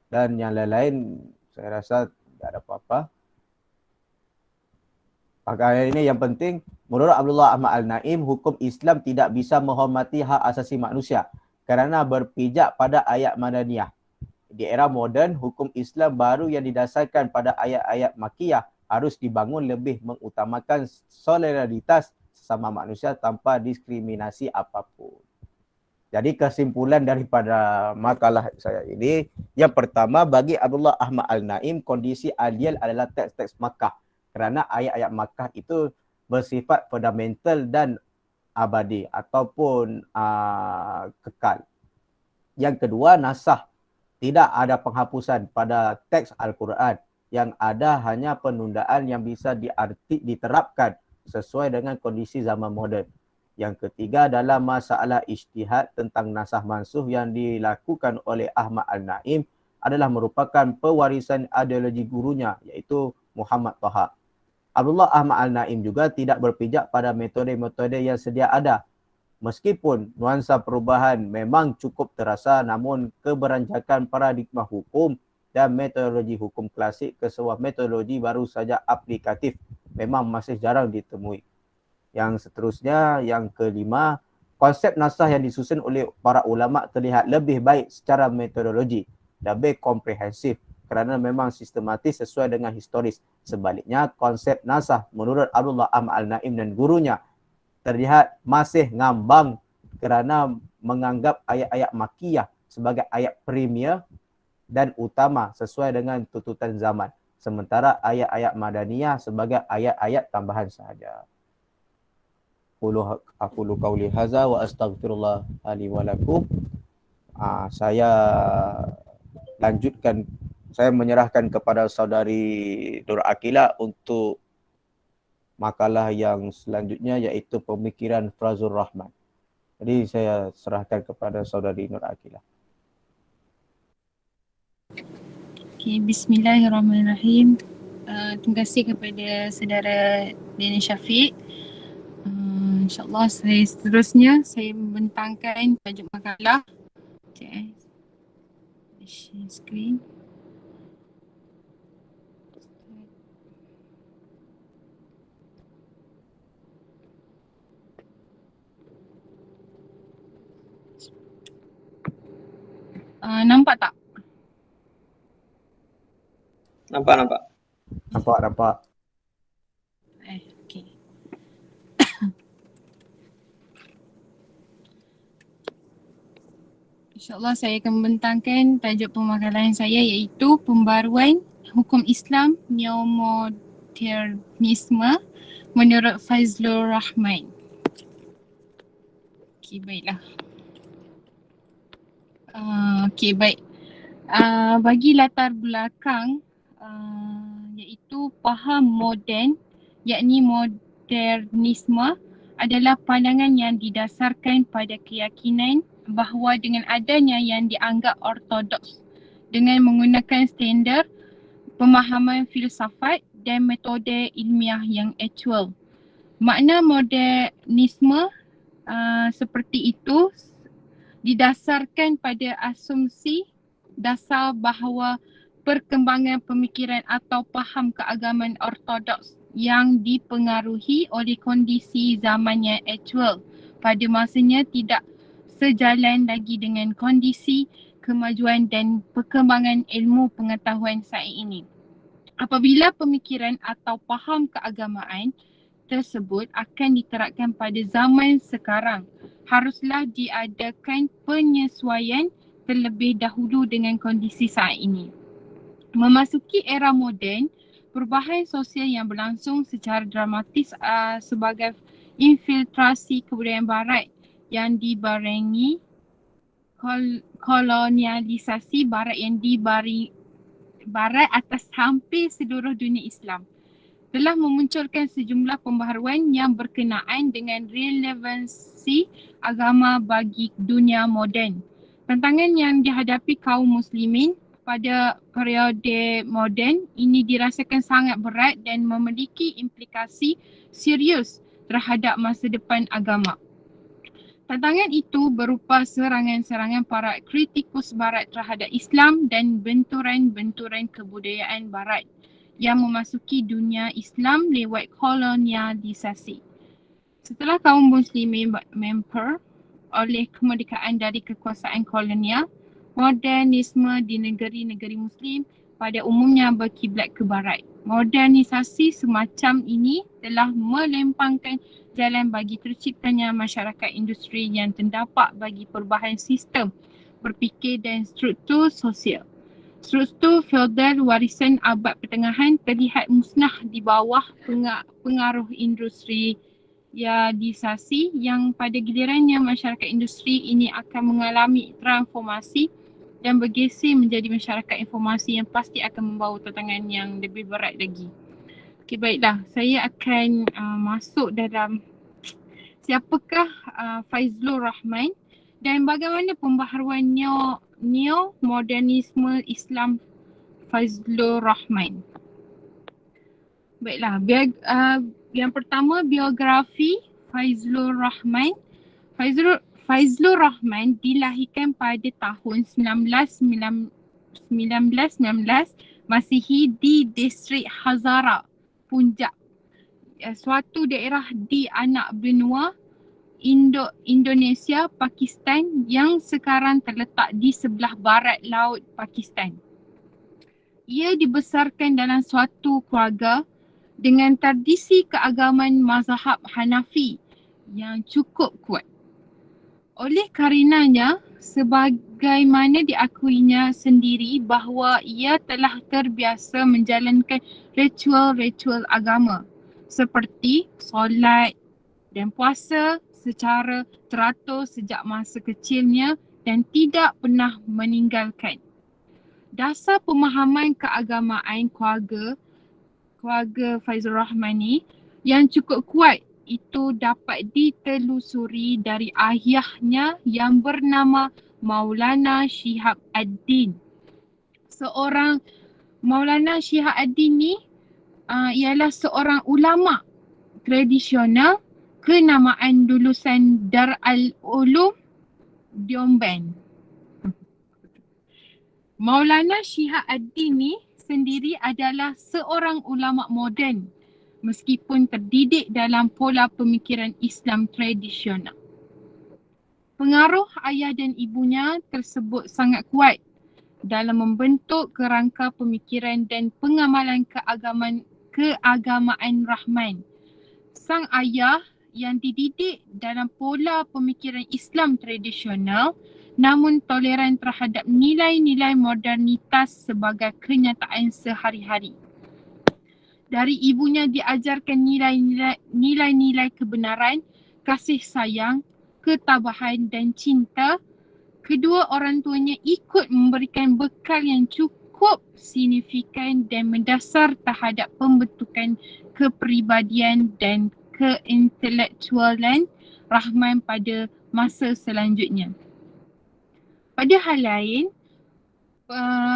Dan yang lain-lain saya rasa tidak ada apa-apa. Maka ini yang penting, menurut Abdullah Ahmad Al-Naim, hukum Islam tidak bisa menghormati hak asasi manusia kerana berpijak pada ayat Madaniyah. Di era moden, hukum Islam baru yang didasarkan pada ayat-ayat Makkiyah harus dibangun lebih mengutamakan solidaritas sesama manusia tanpa diskriminasi apapun. Jadi kesimpulan daripada makalah saya ini, yang pertama, bagi Abdullah Ahmad Al-Naim, kondisi ideal adalah teks-teks Makkah. Kerana ayat-ayat Makkah itu bersifat fundamental dan abadi ataupun kekal. Yang kedua, nasakh. Tidak ada penghapusan pada teks Al-Quran. Yang ada hanya penundaan yang bisa diterapkan sesuai dengan kondisi zaman moden. Yang ketiga, dalam masalah ijtihad tentang nasakh mansuh yang dilakukan oleh Ahmad Al-Naim adalah merupakan pewarisan ideologi gurunya, iaitu Muhammad Taha. Abdullah Ahmad Al-Naim juga tidak berpijak pada metode-metode yang sedia ada. Meskipun nuansa perubahan memang cukup terasa, namun keberanjakan paradigma hukum dan metodologi hukum klasik ke sebuah metodologi baru saja aplikatif memang masih jarang ditemui. Yang seterusnya, yang kelima, konsep nasakh yang disusun oleh para ulama terlihat lebih baik secara metodologi, lebih komprehensif kerana memang sistematis sesuai dengan historis. Sebaliknya, konsep nasakh menurut Abdullah Ahmad Al-Naim dan gurunya terlihat masih ngambang kerana menganggap ayat-ayat Makkiyah sebagai ayat premier dan utama sesuai dengan tuntutan zaman. Sementara ayat-ayat Madaniyah sebagai ayat-ayat tambahan sahaja. Aqulu qawli hadza wa astaghfirullah li wa lakum. Saya lanjutkan, saya menyerahkan kepada saudari Nur Akilah untuk makalah yang selanjutnya, iaitu pemikiran Fazlur Rahman. Jadi saya serahkan kepada saudari Nur Akilah. Okay, bismillahirrahmanirrahim. Terima kasih kepada saudara Daniel Syafiq. InsyaAllah seterusnya saya membentangkan tajuk makalah. Share screen. Nampak tak? Nampak. Nampak. Okey. InsyaAllah saya akan membentangkan tajuk pemakalan saya, iaitu pembaruan hukum Islam neomodernisme menurut Fazlur Rahman. Okey, baiklah. Baik. Bagi latar belakang, iaitu faham moden, yakni modernisme adalah pandangan yang didasarkan pada keyakinan bahawa dengan adanya yang dianggap ortodoks dengan menggunakan standard pemahaman filsafat dan metode ilmiah yang aktual. Makna modernisme seperti itu didasarkan pada asumsi dasar bahawa perkembangan pemikiran atau faham keagamaan ortodoks yang dipengaruhi oleh kondisi zaman yang aktual pada masanya tidak sejalan lagi dengan kondisi kemajuan dan perkembangan ilmu pengetahuan saat ini. Apabila pemikiran atau faham keagamaan tersebut akan diterapkan pada zaman sekarang, haruslah diadakan penyesuaian terlebih dahulu dengan kondisi saat ini. Memasuki era moden, perubahan sosial yang berlangsung secara dramatis sebagai infiltrasi kebudayaan barat yang dibarengi kolonialisasi barat yang dibari barat atas hampir seluruh dunia Islam telah memunculkan sejumlah pembaharuan yang berkenaan dengan relevansi agama bagi dunia moden. Tantangan yang dihadapi kaum muslimin pada periode moden ini dirasakan sangat berat dan memiliki implikasi serius terhadap masa depan agama. Tantangan itu berupa serangan-serangan para kritikus barat terhadap Islam dan benturan-benturan kebudayaan barat yang memasuki dunia Islam lewat kolonialisasi. Setelah kaum muslimin memper oleh kemerdekaan dari kekuasaan kolonial, modernisme di negeri-negeri Muslim pada umumnya berkiblat ke barat. Modernisasi semacam ini telah melempangkan jalan bagi terciptanya masyarakat industri yang terdampak bagi perubahan sistem berfikir dan struktur sosial. Struktur feodal warisan abad pertengahan terlihat musnah di bawah pengaruh industrialisasi yang pada gilirannya masyarakat industri ini akan mengalami transformasi dan bergeser menjadi masyarakat informasi yang pasti akan membawa tantangan yang lebih berat lagi. Okey, baiklah, saya akan masuk dalam siapakah Faizlur Rahman dan bagaimana pembaharuan neo-modernisme Islam Faizlur Rahman. Baiklah, yang pertama biografi Faizlur Rahman. Faizlur Rahman dilahirkan pada tahun 1919 Masihi di distrik Hazara, Punjab, suatu daerah di anak benua Indonesia, Pakistan yang sekarang terletak di sebelah barat laut Pakistan. Ia dibesarkan dalam suatu keluarga dengan tradisi keagamaan mazhab Hanafi yang cukup kuat. Oleh karenanya, sebagaimana diakuinya sendiri bahawa ia telah terbiasa menjalankan ritual-ritual agama seperti solat dan puasa secara teratur sejak masa kecilnya dan tidak pernah meninggalkan. Dasar pemahaman keagamaan keluarga Faizlur Rahman ni yang cukup kuat itu dapat ditelusuri dari ayahnya yang bernama Maulana Shihab ad-Din. Maulana Shihab ad-Din ni ialah seorang ulama tradisional kenamaan lulusan Darul Ulum Deoband. Maulana Shihab ad-Din ni sendiri adalah seorang ulama moden meskipun terdidik dalam pola pemikiran Islam tradisional. Pengaruh ayah dan ibunya tersebut sangat kuat dalam membentuk kerangka pemikiran dan pengamalan keagamaan Rahman. Sang ayah yang dididik dalam pola pemikiran Islam tradisional namun toleran terhadap nilai-nilai modernitas sebagai kenyataan sehari-hari. Dari ibunya diajarkan nilai-nilai kebenaran, kasih sayang, ketabahan dan cinta. Kedua orang tuanya ikut memberikan bekal yang cukup signifikan dan mendasar terhadap pembentukan kepribadian dan keintelektualan Rahman pada masa selanjutnya. Pada hal lain,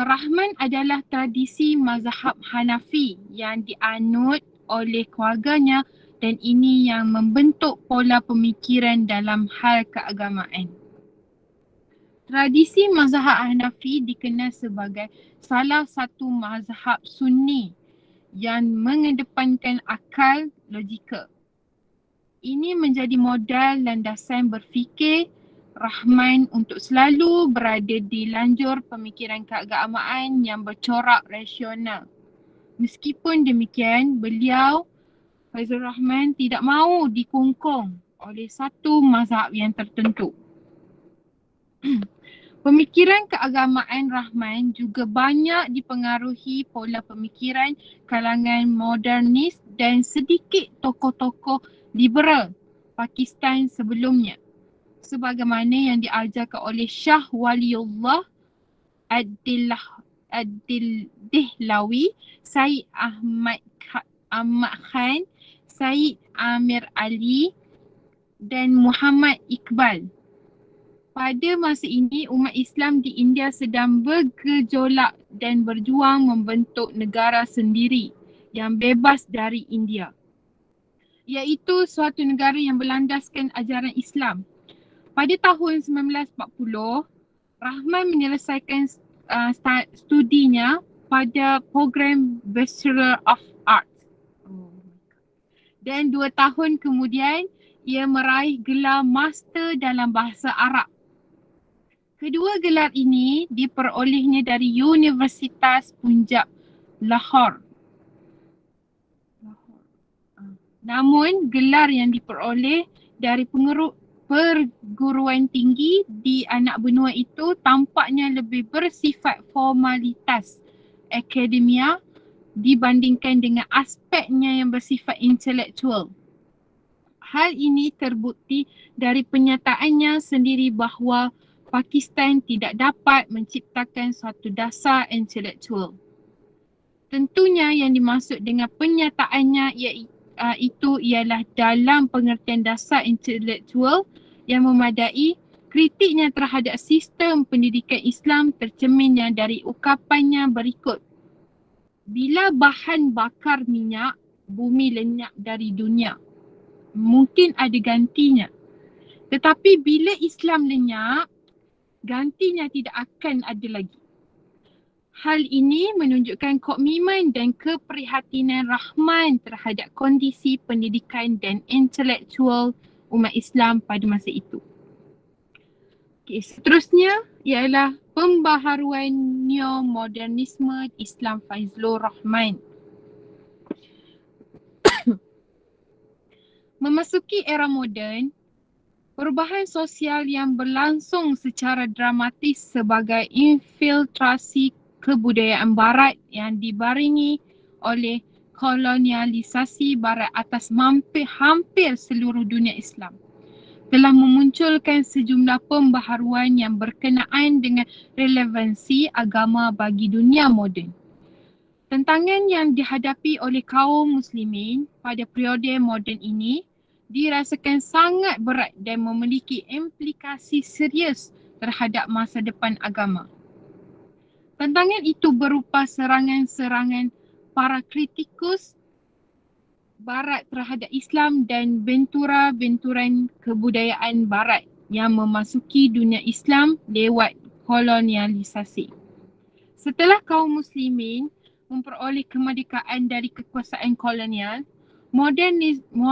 Rahman adalah tradisi mazhab Hanafi yang dianut oleh keluarganya dan ini yang membentuk pola pemikiran dalam hal keagamaan. Tradisi mazhab Hanafi dikenal sebagai salah satu mazhab Sunni yang mengedepankan akal logika. Ini menjadi modal landasan berfikir Rahman untuk selalu berada di lanjur pemikiran keagamaan yang bercorak rasional. Meskipun demikian, beliau Faizlur Rahman tidak mahu dikungkung oleh satu mazhab yang tertentu. Pemikiran keagamaan Rahman juga banyak dipengaruhi pola pemikiran kalangan modernis dan sedikit tokoh-tokoh liberal Pakistan sebelumnya, sebagaimana yang diajarkan oleh Shah Waliullah ad-Dehlawi, Syed Ahmad Khan, Syed Amir Ali dan Muhammad Iqbal. Pada masa ini, umat Islam di India sedang bergejolak dan berjuang membentuk negara sendiri yang bebas dari India, iaitu suatu negara yang berlandaskan ajaran Islam. Pada tahun 1940, Rahman menyelesaikan studinya pada program Bachelor of Arts. Dan 2 tahun kemudian, ia meraih gelar Master dalam Bahasa Arab. Kedua gelar ini diperolehnya dari Universitas Punjab, Lahore. Namun, gelar yang diperoleh dari perguruan tinggi di anak benua itu tampaknya lebih bersifat formalitas akademia dibandingkan dengan aspeknya yang bersifat intelektual. Hal ini terbukti dari penyataannya sendiri bahawa Pakistan tidak dapat menciptakan suatu dasar intelektual. Tentunya yang dimaksud dengan penyataannya itu ialah dalam pengertian dasar intelektual yang memadai, kritiknya terhadap sistem pendidikan Islam tercerminnya dari ungkapannya berikut. Bila bahan bakar minyak, bumi lenyap dari dunia. Mungkin ada gantinya. Tetapi bila Islam lenyap, gantinya tidak akan ada lagi. Hal ini menunjukkan komitmen dan keprihatinan Rahman terhadap kondisi pendidikan dan intelektual umat Islam pada masa itu. Okay, seterusnya ialah pembaharuan neomodernisme Islam Fazlur Rahman. Memasuki era moden, perubahan sosial yang berlangsung secara dramatis sebagai infiltrasi kebudayaan barat yang dibarengi oleh kolonialisasi barat atas hampir seluruh dunia Islam telah memunculkan sejumlah pembaharuan yang berkenaan dengan relevansi agama bagi dunia moden. Tantangan yang dihadapi oleh kaum muslimin pada periode moden ini dirasakan sangat berat dan memiliki implikasi serius terhadap masa depan agama. Tantangan itu berupa serangan-serangan para kritikus barat terhadap Islam dan benturan-benturan kebudayaan barat yang memasuki dunia Islam lewat kolonialisasi. Setelah kaum muslimin memperoleh kemerdekaan dari kekuasaan kolonial, modernisme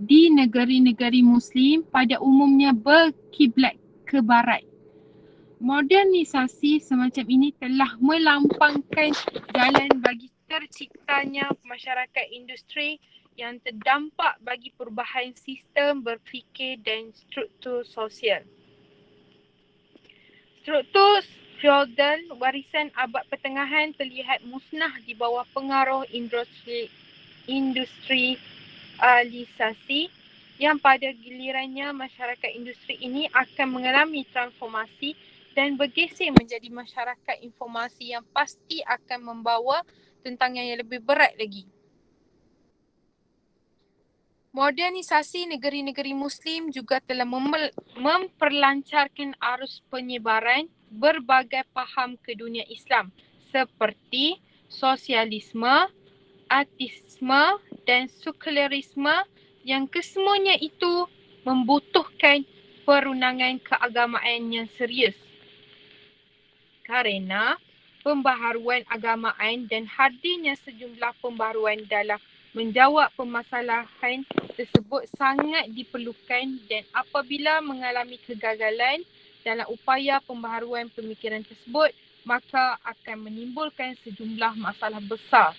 di negeri-negeri muslim pada umumnya berkiblat ke barat. Modernisasi semacam ini telah melampangkan jalan bagi terciptanya masyarakat industri yang terdampak bagi perubahan sistem berfikir dan struktur sosial. Struktur feodal warisan abad pertengahan terlihat musnah di bawah pengaruh industrialisasi yang pada gilirannya masyarakat industri ini akan mengalami transformasi dan bergeser menjadi masyarakat informasi yang pasti akan membawa tantangan yang lebih berat lagi. Modernisasi negeri-negeri Muslim juga telah memperlancarkan arus penyebaran berbagai faham ke dunia Islam seperti sosialisme, ateisme dan sekularisme yang kesemuanya itu membutuhkan perundangan keagamaan yang serius. Kerana pembaharuan agamaan dan hadirnya sejumlah pembaharuan dalam menjawab permasalahan tersebut sangat diperlukan dan apabila mengalami kegagalan dalam upaya pembaharuan pemikiran tersebut, maka akan menimbulkan sejumlah masalah besar.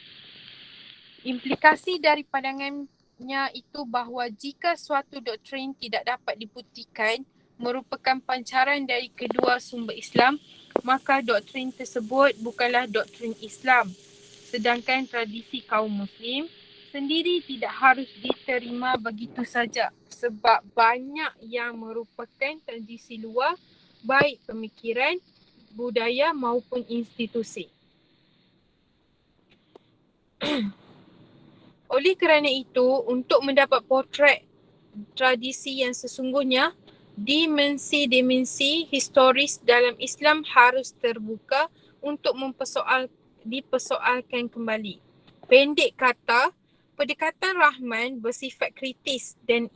Implikasi dari pandangannya itu bahawa jika suatu doktrin tidak dapat dibuktikan merupakan pancaran dari kedua sumber Islam, maka doktrin tersebut bukanlah doktrin Islam. Sedangkan tradisi kaum Muslim sendiri tidak harus diterima begitu saja sebab banyak yang merupakan tradisi luar, baik pemikiran, budaya maupun institusi. Oleh kerana itu, untuk mendapat potret tradisi yang sesungguhnya, dimensi-dimensi historis dalam Islam harus terbuka untuk dipersoalkan kembali. Pendek kata, pendekatan Rahman bersifat kritis dan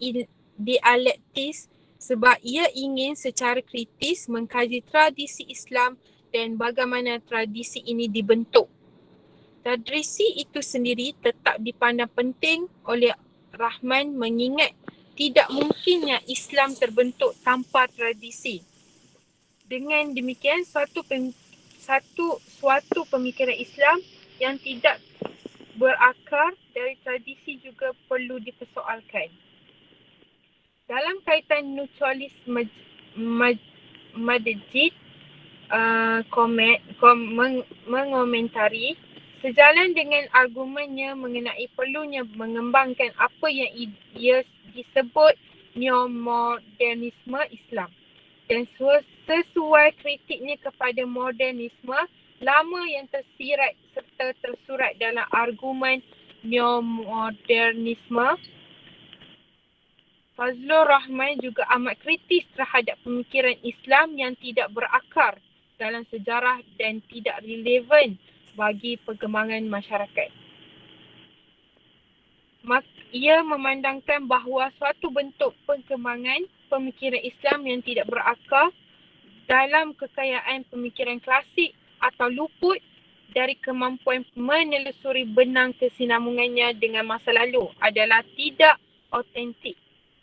dialektis sebab ia ingin secara kritis mengkaji tradisi Islam dan bagaimana tradisi ini dibentuk. Tradisi itu sendiri tetap dipandang penting oleh Rahman mengingat tidak mungkinnya Islam terbentuk tanpa tradisi. Dengan demikian, suatu pemikiran Islam yang tidak berakar dari tradisi juga perlu dipersoalkan. Dalam kaitan Mutualis Madjid mengomentari, sejalan dengan argumennya mengenai perlunya mengembangkan apa yang ia disebut neomodernisme Islam, dan sesuai kritiknya kepada modernisme lama yang tersirat serta tersurat dalam argumen neomodernisme, Fazlur Rahman juga amat kritis terhadap pemikiran Islam yang tidak berakar dalam sejarah dan tidak relevan bagi perkembangan masyarakat. Ia memandangkan bahawa suatu bentuk perkembangan pemikiran Islam yang tidak berakar dalam kekayaan pemikiran klasik atau luput dari kemampuan menelusuri benang kesinambungannya dengan masa lalu adalah tidak autentik.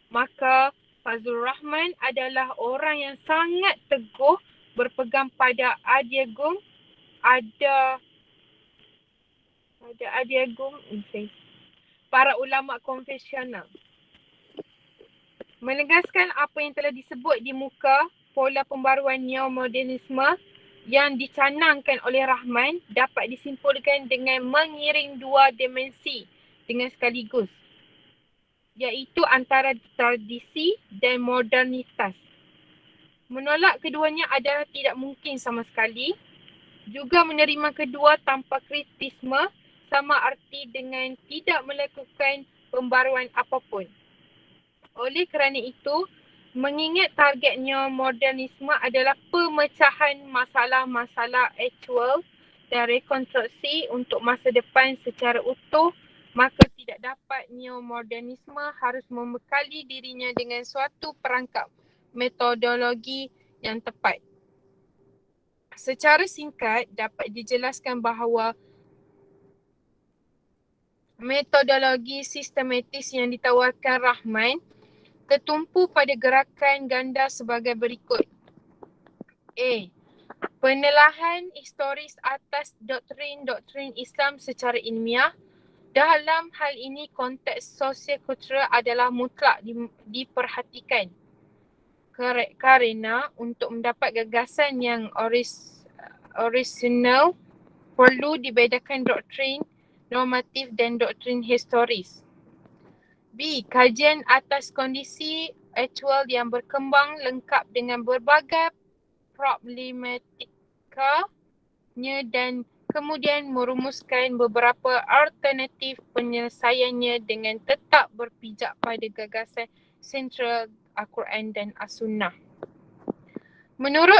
Maka Fazlur Rahman adalah orang yang sangat teguh berpegang pada Adiagung para ulama konvensional. Menegaskan apa yang telah disebut di muka, pola pembaruan neomodernisme yang dicanangkan oleh Rahman dapat disimpulkan dengan mengiring dua dimensi dengan sekaligus, iaitu antara tradisi dan modernitas. Menolak keduanya adalah tidak mungkin sama sekali. Juga menerima kedua tanpa kritisme sama arti dengan tidak melakukan pembaruan apapun. Oleh kerana itu, mengingat targetnya modernisme adalah pemecahan masalah-masalah aktual dan rekonstruksi untuk masa depan secara utuh, maka tidak dapat neomodernisme harus membekali dirinya dengan suatu perangkap metodologi yang tepat. Secara singkat, dapat dijelaskan bahawa metodologi sistematis yang ditawarkan Rahman tertumpu pada gerakan ganda sebagai berikut. A. Penelahan historis atas doktrin Islam secara ilmiah. Dalam hal ini, konteks sosio-kultural adalah mutlak diperhatikan. Kerana untuk mendapat gagasan yang orisinal, perlu dibedakan doktrin normatif dan doktrin historis. B. Kajian atas kondisi aktual yang berkembang lengkap dengan berbagai problematikanya dan kemudian merumuskan beberapa alternatif penyelesaiannya dengan tetap berpijak pada gagasan sentral Al-Quran dan As-Sunnah. Menurut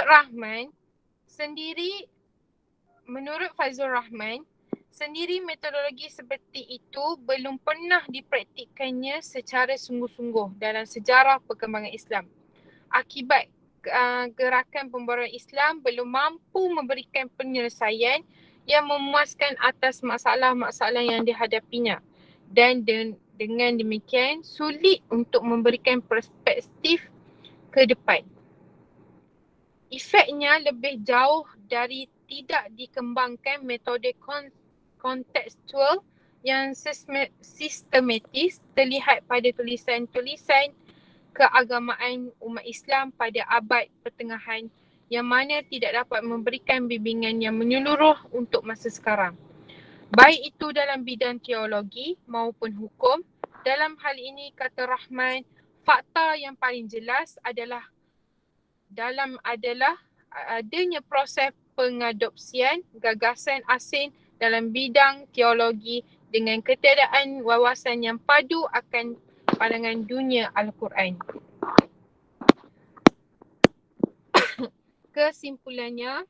Fazlur Rahman sendiri, metodologi seperti itu belum pernah dipraktikkannya secara sungguh-sungguh dalam sejarah perkembangan Islam. Akibat gerakan pembaruan Islam belum mampu memberikan penyelesaian yang memuaskan atas masalah-masalah yang dihadapinya, dan dengan demikian sulit untuk memberikan perspektif ke depan. Efeknya lebih jauh dari tidak dikembangkan metode kontekstual yang sistematis terlihat pada tulisan-tulisan keagamaan umat Islam pada abad pertengahan, yang mana tidak dapat memberikan bimbingan yang menyeluruh untuk masa sekarang, baik itu dalam bidang teologi maupun hukum. Dalam hal ini, kata Rahman, fakta yang paling jelas adalah adanya proses pengadopsian gagasan asing dalam bidang teologi dengan ketiadaan wawasan yang padu akan pandangan dunia Al-Quran. Kesimpulannya,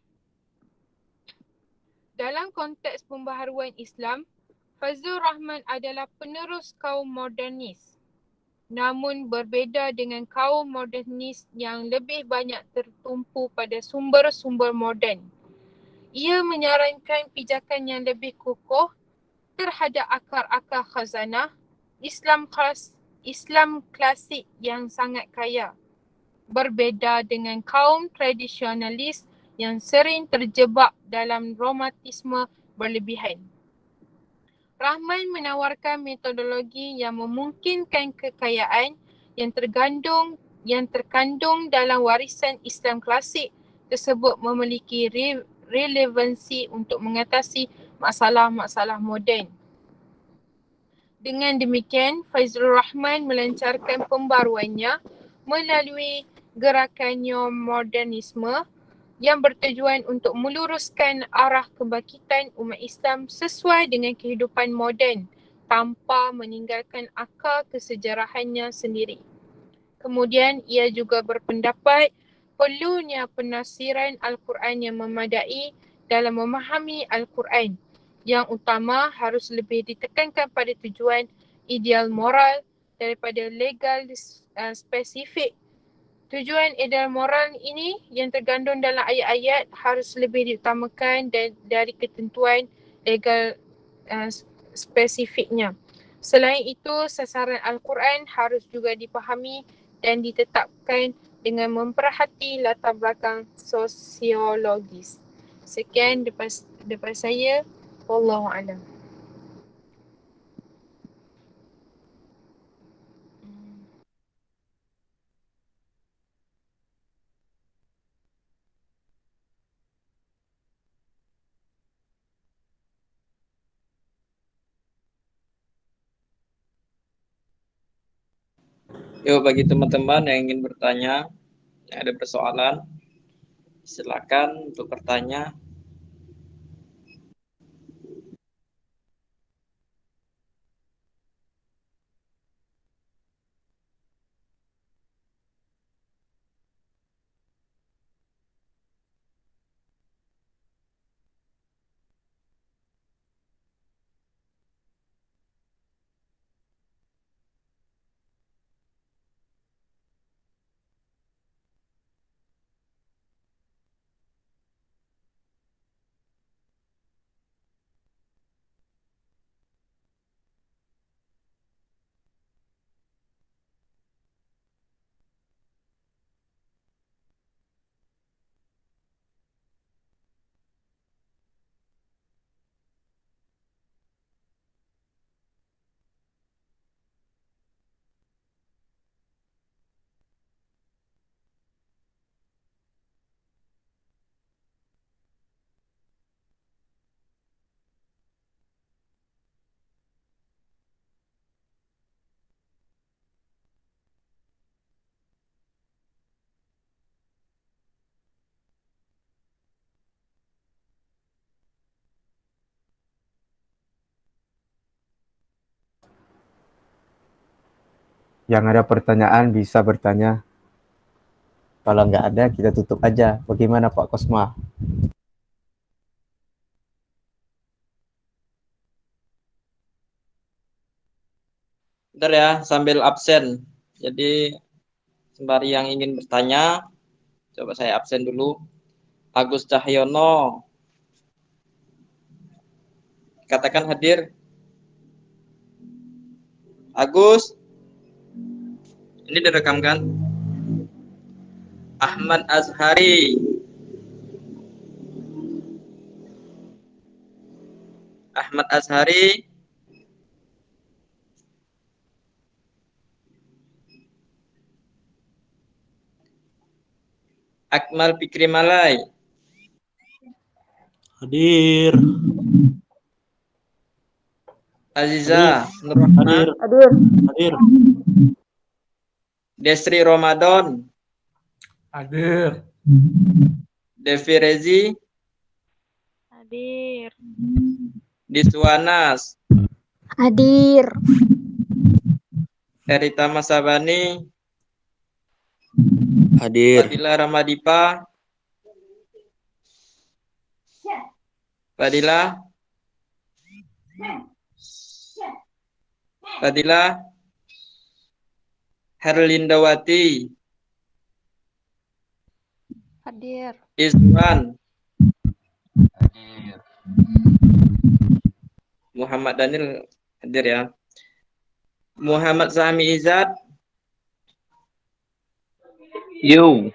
dalam konteks pembaharuan Islam, Fazlur Rahman adalah penerus kaum modernis, namun berbeza dengan kaum modernis yang lebih banyak tertumpu pada sumber-sumber moden. Ia menyarankan pijakan yang lebih kukuh terhadap akar-akar khazanah Islam klasik yang sangat kaya. Berbeza dengan kaum tradisionalis yang sering terjebak dalam romantisme berlebihan. Rahman menawarkan metodologi yang memungkinkan kekayaan yang terkandung dalam warisan Islam klasik tersebut memiliki relevansi untuk mengatasi masalah-masalah moden. Dengan demikian, Fazlur Rahman melancarkan pembaruannya melalui gerakan neomodernisme yang bertujuan untuk meluruskan arah kebangkitan umat Islam sesuai dengan kehidupan moden tanpa meninggalkan akar kesejarahannya sendiri. Kemudian, ia juga berpendapat perlunya penafsiran Al-Quran yang memadai dalam memahami Al-Quran. Yang utama harus lebih ditekankan pada tujuan ideal moral daripada legal spesifik. Tujuan ideal moral ini yang tergandung dalam ayat-ayat harus lebih diutamakan dari ketentuan legal spesifiknya. Selain itu, sasaran Al-Quran harus juga dipahami dan ditetapkan dengan memperhati latar belakang sosiologis. Sekian daripada saya. Wallahu a'lam. Yuk, bagi teman-teman yang ingin bertanya, yang ada persoalan, silakan untuk bertanya. Yang ada pertanyaan bisa bertanya. Kalau nggak ada, kita tutup aja. Bagaimana Pak Kosma? Bentar ya, sambil absen. Jadi, sembari yang ingin bertanya, coba saya absen dulu. Agus Cahyono, katakan hadir. Agus, ini direkam kan? Ahmad Azhari, Ahmad Azhari, Akmal Fikri Malai, Hadir. Aziza Nurrahma, Hadir. Desri Ramadan, Hadir. Devi Rezi, Hadir. Diswanas, Hadir. Erita Masabani, Hadir. Fadila Ramadipa, Fadila, Herlindawati, Hadir. Izwan, Muhammad Daniel hadir ya. Muhammad Sami Izzat, Yo,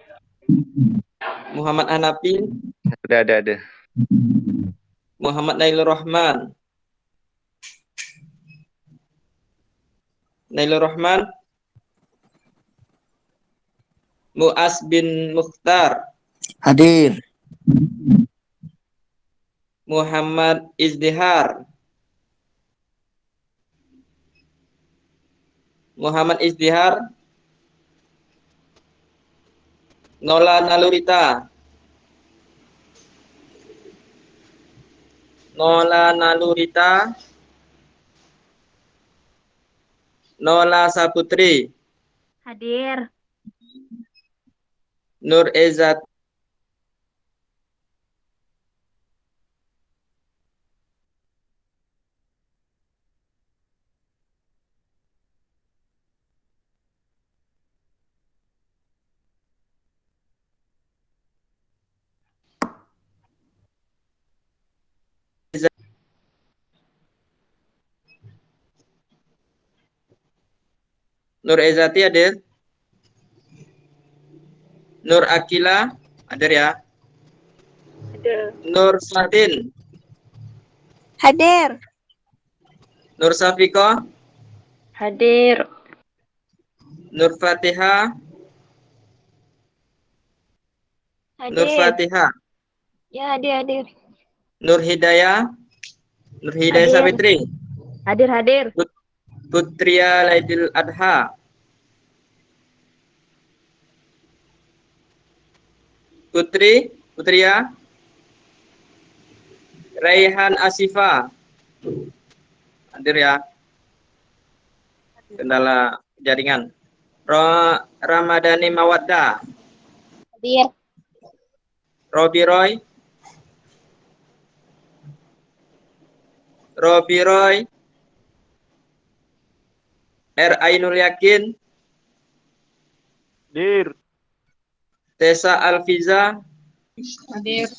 Muhammad Hanafi, ada. Muhammad Nailur Rahman. Nailur Rahman, Mu'az bin Mukhtar, Hadir. Muhammad Izdihar, Muhammad Izdihar, Nola Nalurita, Nola Nalurita, Nola Saputri, Hadir. Nur Ezat, Nur Ezati hadir, Nur Akila hadir ya, Nur Fatin, Hadir. Nur Safiko, Hadir. Nur Fatiha, Nur Hadir. Fatiha, Ya, hadir. Nur Hidayah, Nur Hidayah Hadir. Savitri, Hadir. Putria Laidil Adha, Putria, Raihan Asifa, hadir ya, kendala jaringan. Ramadhani Mawadda, Hadir. Robi Roy, Ainul Yakin, Dir. Tessa Alfiza, Hadir.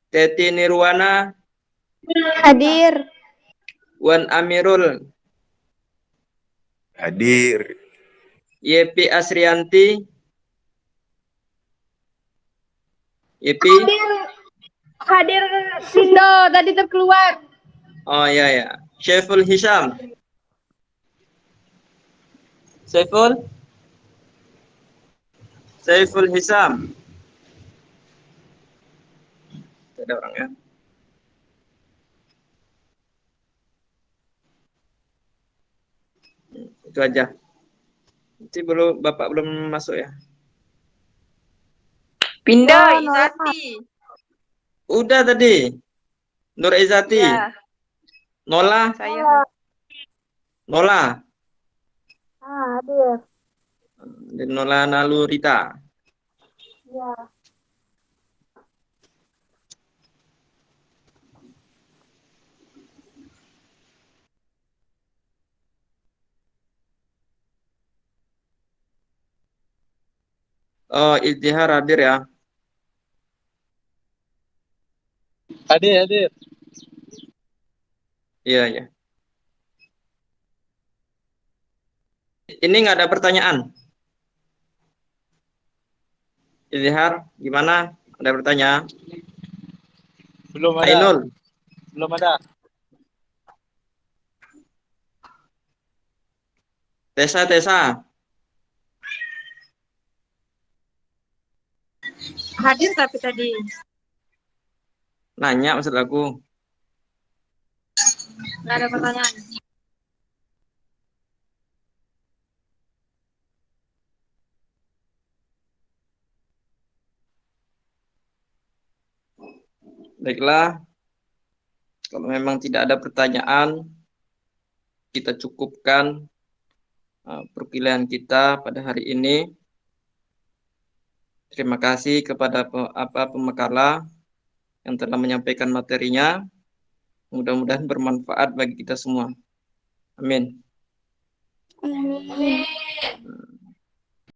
Teti Nirwana, Hadir. Wan Amirul, Hadir. Yepi Asrianti, Yepi, Hadir. Sindo tadi terkeluar. oh ya, Syaiful Hisham, Saiful Hisham, ada orang ya. Itu aja. Nanti Bapak belum masuk ya. Pindah, Izati. Udah tadi. Nur Izati. Ya, Nola. saya. Nola. Hadir. Dan Nola Nalurita. Ya. Oh, Izdihar hadir ya. Hadir. Iya. Ini nggak ada pertanyaan. Izdihar, gimana? Ada pertanyaan? Belum ada. Ainul. Belum ada. Tessa. Hadir tapi tadi. Nanya maksud aku. Nggak ada pertanyaan. Baiklah. Kalau memang tidak ada pertanyaan, kita cukupkan perkuliahan kita pada hari ini. Terima kasih kepada pemekala yang telah menyampaikan materinya. Mudah-mudahan bermanfaat bagi kita semua. Amin. Amin.